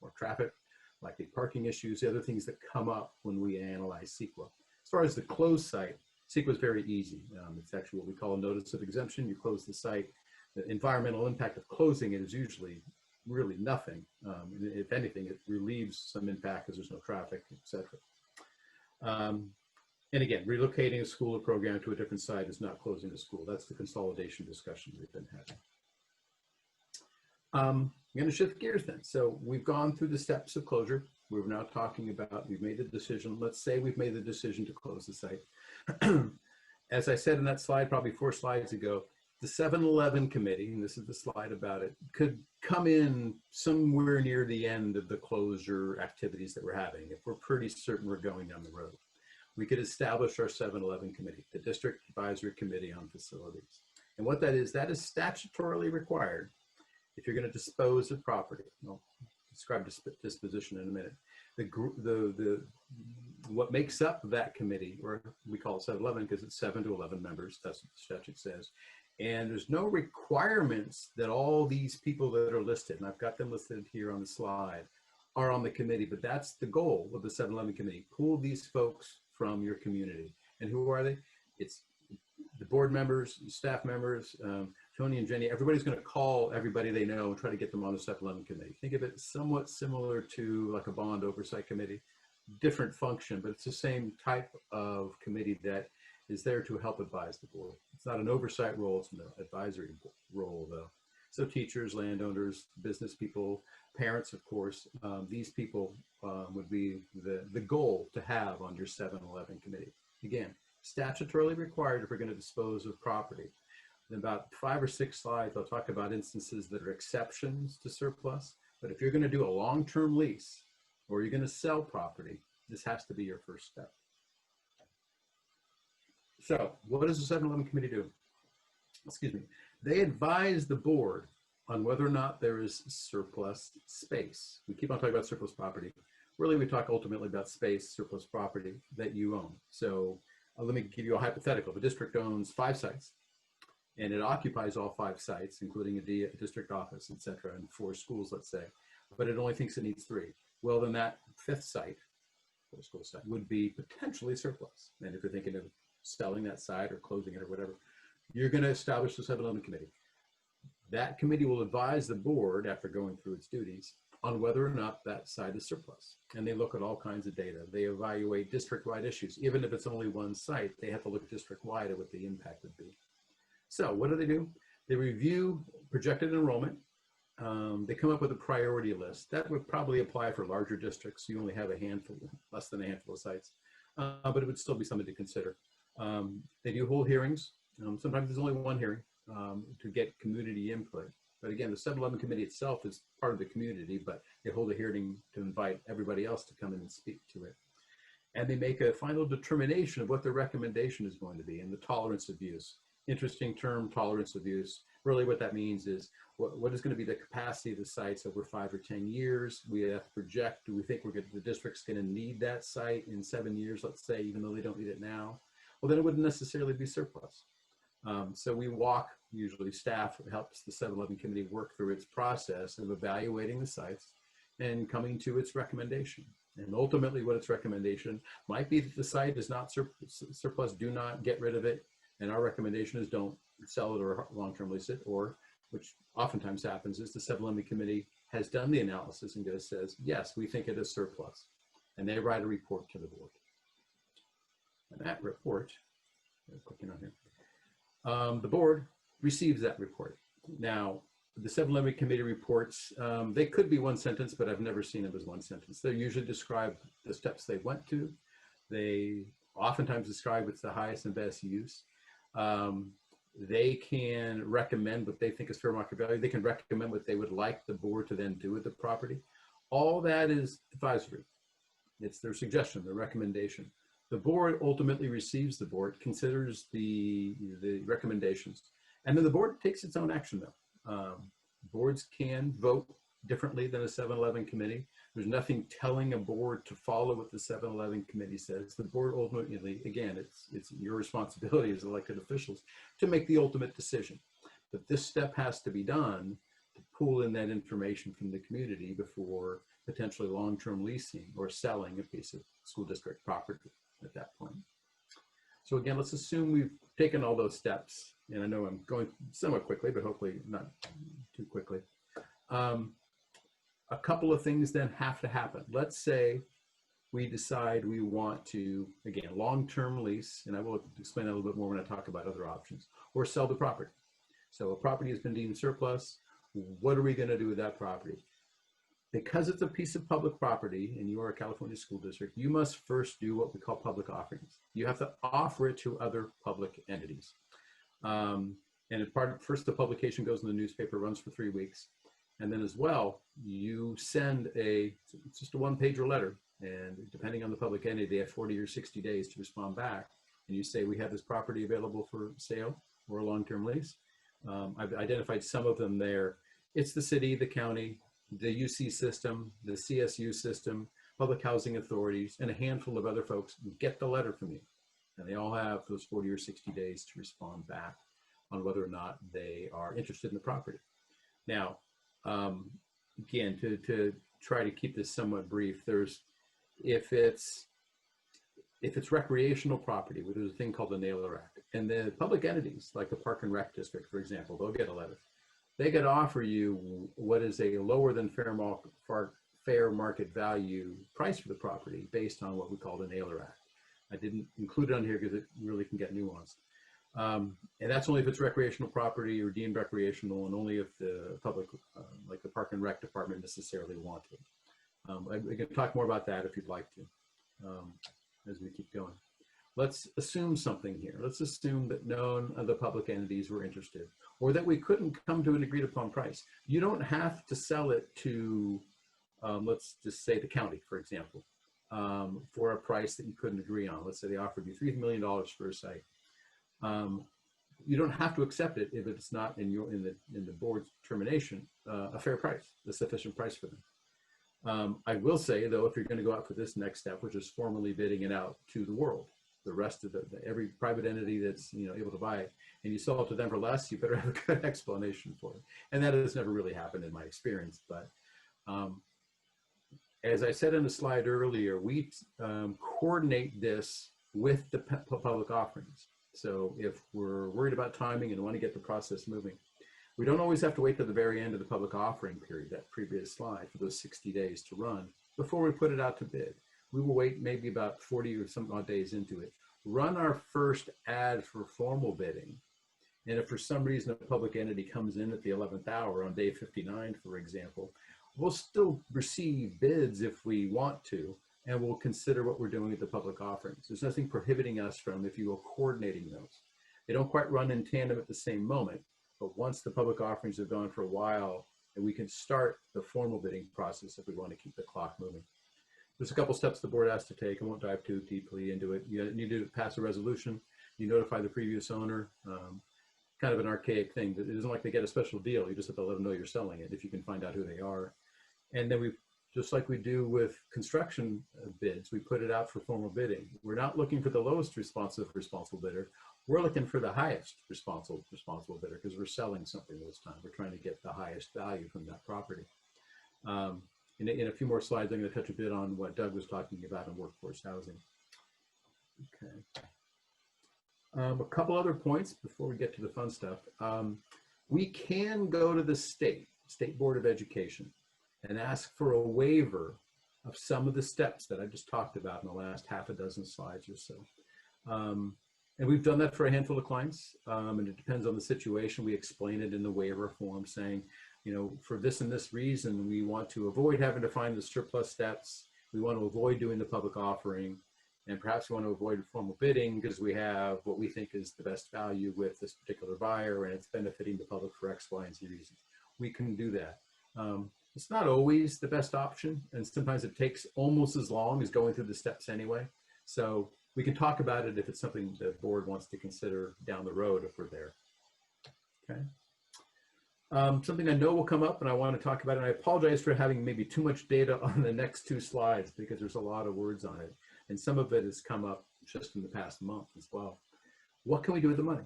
more traffic, likely parking issues, the other things that come up when we analyze CEQA. As far as the closed site, CEQA is very easy. It's actually what we call a notice of exemption. You close the site. The environmental impact of closing it is usually really nothing. If anything, it relieves some impact because there's no traffic, etc. And again, relocating a school or program to a different site is not closing a school. That's the consolidation discussion we've been having. I'm going to shift gears then. So we've gone through the steps of closure. We're now talking about, we've made the decision. Let's say we've made the decision to close the site. As I said in that slide, probably 4 slides ago, the 7-Eleven committee, and this is the slide about it, could come in somewhere near the end of the closure activities that we're having. If we're pretty certain we're going down the road, we could establish our 7-Eleven committee, the District Advisory Committee on Facilities. And what that is statutorily required if you're going to dispose of property. I'll describe disposition in a minute. What makes up that committee, or we call it 7-Eleven because it's 7 to 11 members, that's what the statute says. And there's no requirements that all these people that are listed, and I've got them listed here on the slide, are on the committee, but that's the goal of the 7-Eleven committee. Pull these folks from your community. And who are they? It's the board members, staff members, Tony and Jenny. Everybody's going to call everybody they know and try to get them on the 7-Eleven committee. Think of it somewhat similar to like a bond oversight committee, different function, but it's the same type of committee that is there to help advise the board. It's not an oversight role, it's an advisory role though. So teachers, landowners, business people, parents, of course, these people would be the goal to have on your 7-Eleven committee. Again, statutorily required if we're going to dispose of property. In about 5 or 6 slides, I'll talk about instances that are exceptions to surplus. But if you're going to do a long-term lease or you're going to sell property, this has to be your first step. So what does the 7-Eleven committee do? Excuse me. They advise the board on whether or not there is surplus space. We keep on talking about surplus property. Really, we talk ultimately about space, surplus property that you own. So let me give you a hypothetical. The district owns 5 sites and it occupies all 5 sites, including a district office, et cetera, and 4 schools, let's say, but it only thinks it needs 3. Well, then that 5th site, or school site, would be potentially surplus. And if you're thinking of selling that site or closing it or whatever, you're going to establish the 7-Eleven committee. That committee will advise the board after going through its duties on whether or not that site is surplus. And they look at all kinds of data. They evaluate district-wide issues. Even if it's only 1 site, they have to look district-wide at what the impact would be. So what do? They review projected enrollment. They come up with a priority list. That would probably apply for larger districts. You only have a handful, less than a handful of sites, but it would still be something to consider. They do whole hearings. Sometimes there's only 1 hearing to get community input. But again, the 7-Eleven committee itself is part of the community, but they hold a hearing to invite everybody else to come in and speak to it. And they make a final determination of what their recommendation is going to be and the tolerance of use. Interesting term, tolerance of use. Really what that means is what is going to be the capacity of the sites over 5 or 10 years. We have to project, do we think the district's going to need that site in 7 years, let's say, even though they don't need it now? Well, then it wouldn't necessarily be surplus. So we walk, usually staff helps the 7-Eleven committee work through its process of evaluating the sites and coming to its recommendation. And ultimately what its recommendation might be that the site is not surplus, do not get rid of it. And our recommendation is don't sell it or long-term lease it, or which oftentimes happens is the 7-Eleven committee has done the analysis and says, yes, we think it is surplus. And they write a report to the board. And that report, clicking on here, the board receives that report. Now, the 7-Eleven committee reports, they could be 1 sentence, but I've never seen them as 1 sentence. They usually describe the steps they went to. They oftentimes describe what's the highest and best use. They can recommend what they think is fair market value. They can recommend what they would like the board to then do with the property. All that is advisory. It's their suggestion, their recommendation. The board ultimately receives the board, considers the recommendations, and then the board takes its own action though. Boards can vote differently than a 7-Eleven committee. There's nothing telling a board to follow what the 7-Eleven committee says. The board ultimately, again, it's your responsibility as elected officials to make the ultimate decision. But this step has to be done to pull in that information from the community before potentially long-term leasing or selling a piece of school district property at that point. So again, let's assume we've taken all those steps, and I know I'm going somewhat quickly, but hopefully not too quickly. A couple of things then have to happen. Let's say we decide we want to, again, long-term lease, and I will explain that a little bit more when I talk about other options, or sell the property. So a property has been deemed surplus. What are we going to do with that property? Because it's a piece of public property and you are a California school district, you must first do what we call public offerings. You have to offer it to other public entities. And first the publication goes in the newspaper, runs for 3 weeks. And then as well, you send it's just a one-pager letter. And depending on the public entity, they have 40 or 60 days to respond back. And you say, we have this property available for sale or a long-term lease. I've identified some of them there. It's the city, the county, the UC system, the CSU system, public housing authorities, and a handful of other folks get the letter from you. And they all have those 40 or 60 days to respond back on whether or not they are interested in the property. Now, again, to try to keep this somewhat brief, if it's recreational property, where there's a thing called the Nailer Act, and the public entities like the Park and Rec District, for example, they'll get a letter. They could offer you what is a lower than fair market value price for the property based on what we call the Nailer Act. I didn't include it on here because it really can get nuanced. And that's only if it's recreational property or deemed recreational, and only if the public, like the Park and Rec Department, necessarily want it. We can talk more about that if you'd like to, as we keep going. Let's assume something here. Let's assume that none of the public entities were interested, or that we couldn't come to an agreed upon price. You don't have to sell it to, let's just say the county, for example, for a price that you couldn't agree on. Let's say they offered you $3 million for a site. You don't have to accept it if it's not in the board's determination a fair price, a sufficient price for them. I will say though, if you're going to go out for this next step, which is formally bidding it out to the world, the rest of every private entity that's able to buy it, and you sell it to them for less, you better have a good explanation for it. And that has never really happened in my experience. But as I said in the slide earlier, we coordinate this with the public offerings. So if we're worried about timing and want to get the process moving, we don't always have to wait to the very end of the public offering period, that previous slide, for those 60 days to run before we put it out to bid. We will wait maybe about 40 or some odd days into it, run our first ad for formal bidding. And if for some reason a public entity comes in at the 11th hour on day 59, for example, we'll still receive bids if we want to, and we'll consider what we're doing at the public offerings. There's nothing prohibiting us from, if you will, coordinating those. They don't quite run in tandem at the same moment, but once the public offerings have gone for a while, and we can start the formal bidding process if we want to keep the clock moving. There's a couple steps the board has to take. I won't dive too deeply into it. You need to pass a resolution. You notify the previous owner. Kind of an archaic thing. It isn't like they get a special deal. You just have to let them know you're selling it if you can find out who they are. And then just like we do with construction bids, we put it out for formal bidding. We're not looking for the lowest responsible bidder. We're looking for the highest responsible bidder because we're selling something this time. We're trying to get the highest value from that property. In a few more slides, I'm going to touch a bit on what Doug was talking about in workforce housing. Okay. A couple other points before we get to the fun stuff. We can go to the State Board of Education and ask for a waiver of some of the steps that I just talked about in the last half a dozen slides or so. And we've done that for a handful of clients, and it depends on the situation. We explain it in the waiver form saying, for this and this reason, we want to avoid having to find the surplus steps. We want to avoid doing the public offering, and perhaps we want to avoid formal bidding because we have what we think is the best value with this particular buyer and it's benefiting the public for X, Y, and Z reasons. We can do that. It's not always the best option, and sometimes it takes almost as long as going through the steps anyway. So we can talk about it if it's something the board wants to consider down the road if we're there. Okay. Something I know will come up and I want to talk about, and I apologize for having maybe too much data on the next two slides because there's a lot of words on it, and some of it has come up just in the past month as well. What can we do with the money?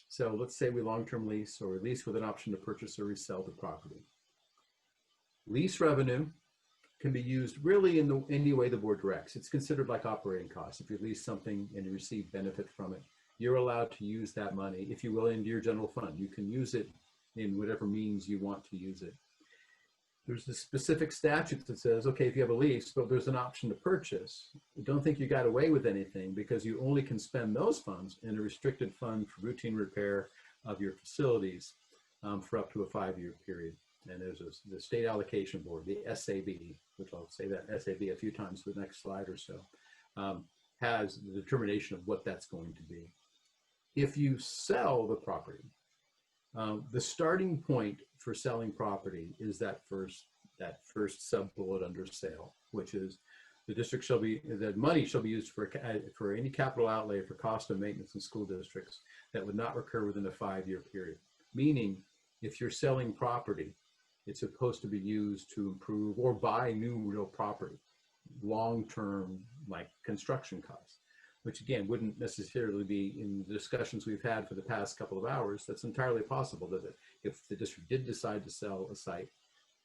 So let's say we long-term lease or lease with an option to purchase or resell the property. Lease revenue can be used really in any way the board directs. It's considered like operating costs. If you lease something and you receive benefit from it, you're allowed to use that money, if you will, into your general fund. You can use it in whatever means you want to use it. There's a specific statute that says, okay, if you have a lease, but there's an option to purchase, don't think you got away with anything, because you only can spend those funds in a restricted fund for routine repair of your facilities for up to a 5-year period. And there's the state allocation board, the SAB, which I'll say that SAB a few times for the next slide or so, has the determination of what that's going to be. If you sell the property, the starting point for selling property is that first sub-bullet under sale, which is the money shall be used for any capital outlay for cost of maintenance in school districts that would not recur within a 5-year period. Meaning, if you're selling property, it's supposed to be used to improve or buy new real property, long-term, like construction costs, which again, wouldn't necessarily be in the discussions we've had for the past couple of hours. That's entirely possible that if the district did decide to sell a site,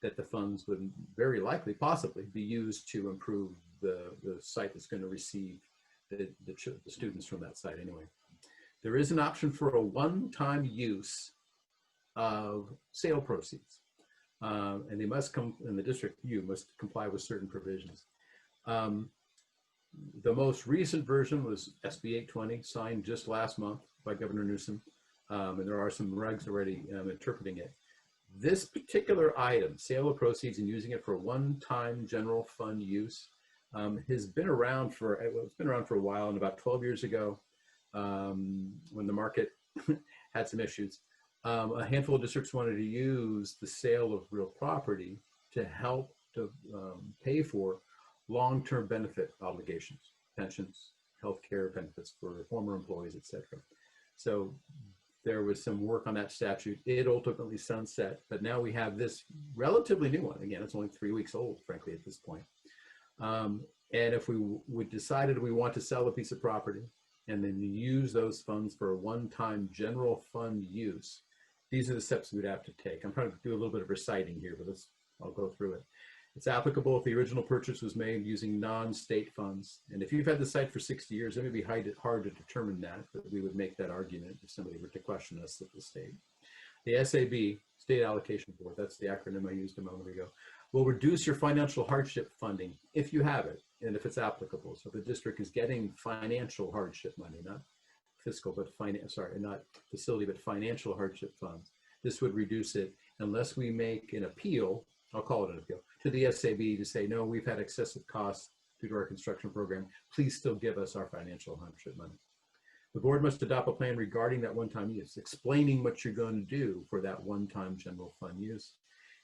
that the funds would very likely, possibly, be used to improve the site that's going to receive the students from that site anyway. There is an option for a one-time use of sale proceeds. And they must come, in the district, you must comply with certain provisions. The most recent version was SB 820, signed just last month by Governor Newsom, and there are some regs already interpreting it. This particular item, sale of proceeds and using it for one-time general fund use, has been around for, it's been around for a while, and about 12 years ago, when the market had some issues, a handful of districts wanted to use the sale of real property to help to pay for long-term benefit obligations, pensions, healthcare benefits for former employees, etc. So there was some work on that statute. It ultimately sunset, but now we have this relatively new one. Again, it's only 3 weeks old, frankly, at this point. And if we decided we want to sell a piece of property and then use those funds for a one-time general fund use, these are the steps we'd have to take. I'm trying to do a little bit of reciting here, but I'll go through it. It's applicable if the original purchase was made using non-state funds. And if you've had the site for 60 years, it may be hard to determine that, but we would make that argument if somebody were to question us at the state. The SAB, State Allocation Board, that's the acronym I used a moment ago, will reduce your financial hardship funding if you have it and if it's applicable. So the district is getting financial hardship money, not fiscal, but not facility, but financial hardship funds. This would reduce it unless we make an appeal, I'll call it an appeal, to the SAB to say, no, we've had excessive costs due to our construction program. Please still give us our financial hardship money. The board must adopt a plan regarding that one-time use, explaining what you're going to do for that one-time general fund use.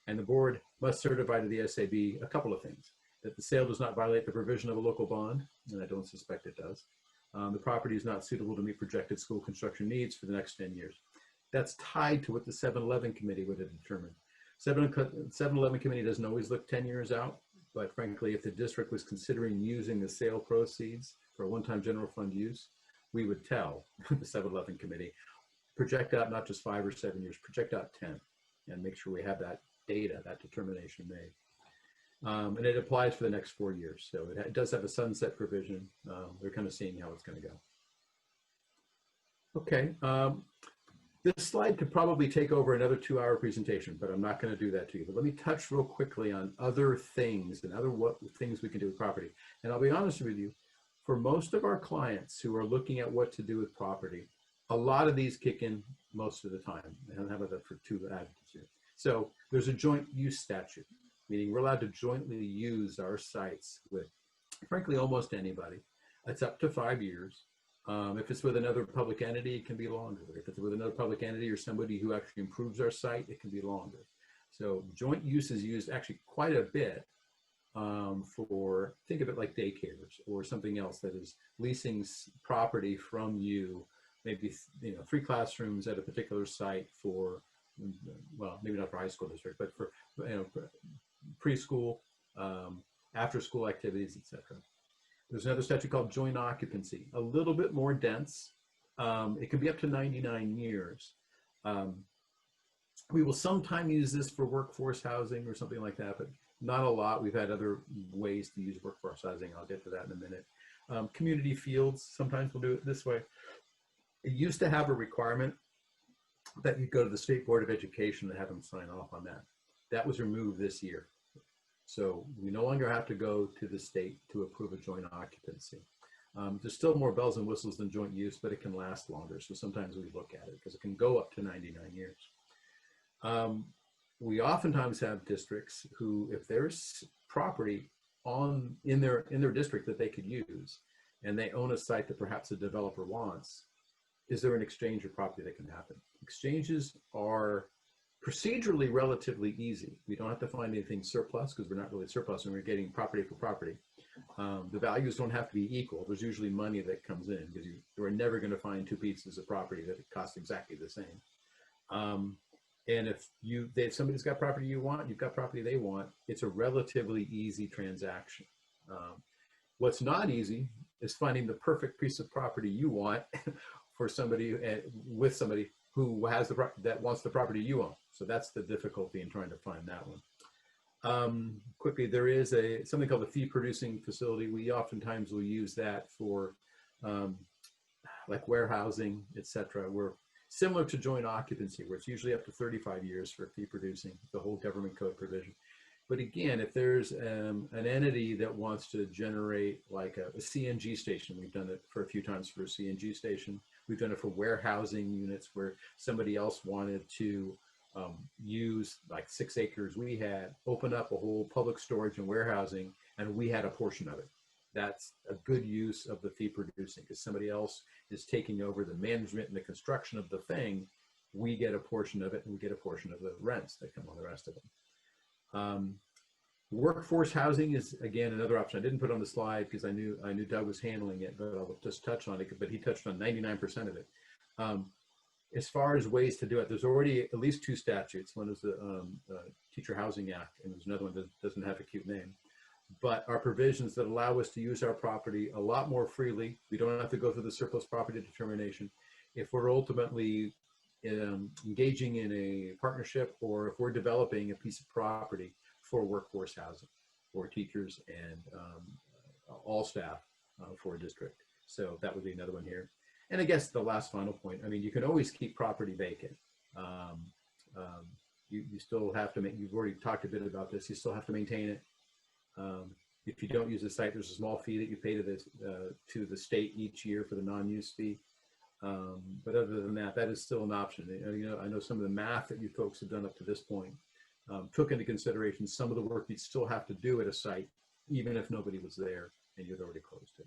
And the board must certify to the SAB a couple of things: that the sale does not violate the provision of a local bond, and I don't suspect it does. The property is not suitable to meet projected school construction needs for the next 10 years. That's tied to what the 7-Eleven committee would have determined. 7-Eleven committee doesn't always look 10 years out, but frankly, if the district was considering using the sale proceeds for a one-time general fund use, we would tell the 7-Eleven committee, project out not just 5 or 7 years, project out 10, and make sure we have that data, that determination made. And it applies for the next 4 years. So it does have a sunset provision. They're kind of seeing how it's going to go. Okay. This slide could probably take over another 2-hour presentation, but I'm not going to do that to you. But let me touch real quickly on other things and what things we can do with property. And I'll be honest with you, for most of our clients who are looking at what to do with property, a lot of these kick in most of the time. And how about that for 2 advocates here? So there's a joint use statute, meaning we're allowed to jointly use our sites with, frankly, almost anybody. It's up to 5 years. If it's with another public entity, it can be longer. If it's with another public entity or somebody who actually improves our site, it can be longer. So joint use is used actually quite a bit for, think of it like daycares or something else that is leasing property from you, maybe 3 classrooms at a particular site for, well, maybe not for high school district, but for preschool, after school activities, etc. There's another statute called joint occupancy, a little bit more dense. It can be up to 99 years. We will sometime use this for workforce housing or something like that, but not a lot. We've had other ways to use workforce housing. I'll get to that in a minute. Community fields, sometimes we'll do it this way. It used to have a requirement that you go to the State Board of Education to have them sign off on that. That was removed this year. So we no longer have to go to the state to approve a joint occupancy. There's still more bells and whistles than joint use, but it can last longer. So sometimes we look at it because it can go up to 99 years. We oftentimes have districts who, if there's property in their district that they could use, and they own a site that perhaps a developer wants, is there an exchange of property that can happen? Exchanges are procedurally relatively easy. We don't have to find anything surplus because we're not really surplus and we're getting property for property. The values don't have to be equal. There's usually money that comes in because you're never going to find two pieces of property that cost exactly the same. And if somebody's got property you want, you've got property they want, it's a relatively easy transaction. What's not easy is finding the perfect piece of property you want for somebody with somebody who has that wants the property you own. So that's the difficulty in trying to find that one. Quickly, there is something called a fee producing facility. We oftentimes will use that for like warehousing, et cetera. We're similar to joint occupancy, where it's usually up to 35 years for fee producing, the whole government code provision. But again, if there's an entity that wants to generate like a CNG station, we've done it for a few times for a CNG station. We've done it for warehousing units where somebody else wanted to use like 6 acres we had, open up a whole public storage and warehousing, and we had a portion of it. That's a good use of the fee producing because somebody else is taking over the management and the construction of the thing. We get a portion of it and we get a portion of the rents that come on the rest of it. Workforce housing is, again, another option. I didn't put on the slide because I knew Doug was handling it, but I'll just touch on it, but he touched on 99% of it. As far as ways to do it, there's already at least 2 statutes. One is the Teacher Housing Act, and there's another one that doesn't have a cute name. But are provisions that allow us to use our property a lot more freely. We don't have to go through the surplus property determination. If we're ultimately engaging in a partnership, or if we're developing a piece of property for workforce housing for teachers and all staff for a district. So that would be another one here. And I guess the last final point, I mean, you can always keep property vacant. You still have to you've already talked a bit about this, you still have to maintain it. If you don't use the site, there's a small fee that you pay to the state each year for the non-use fee. But other than that, that is still an option. I know some of the math that you folks have done up to this point took into consideration some of the work you'd still have to do at a site, even if nobody was there and you'd already closed it.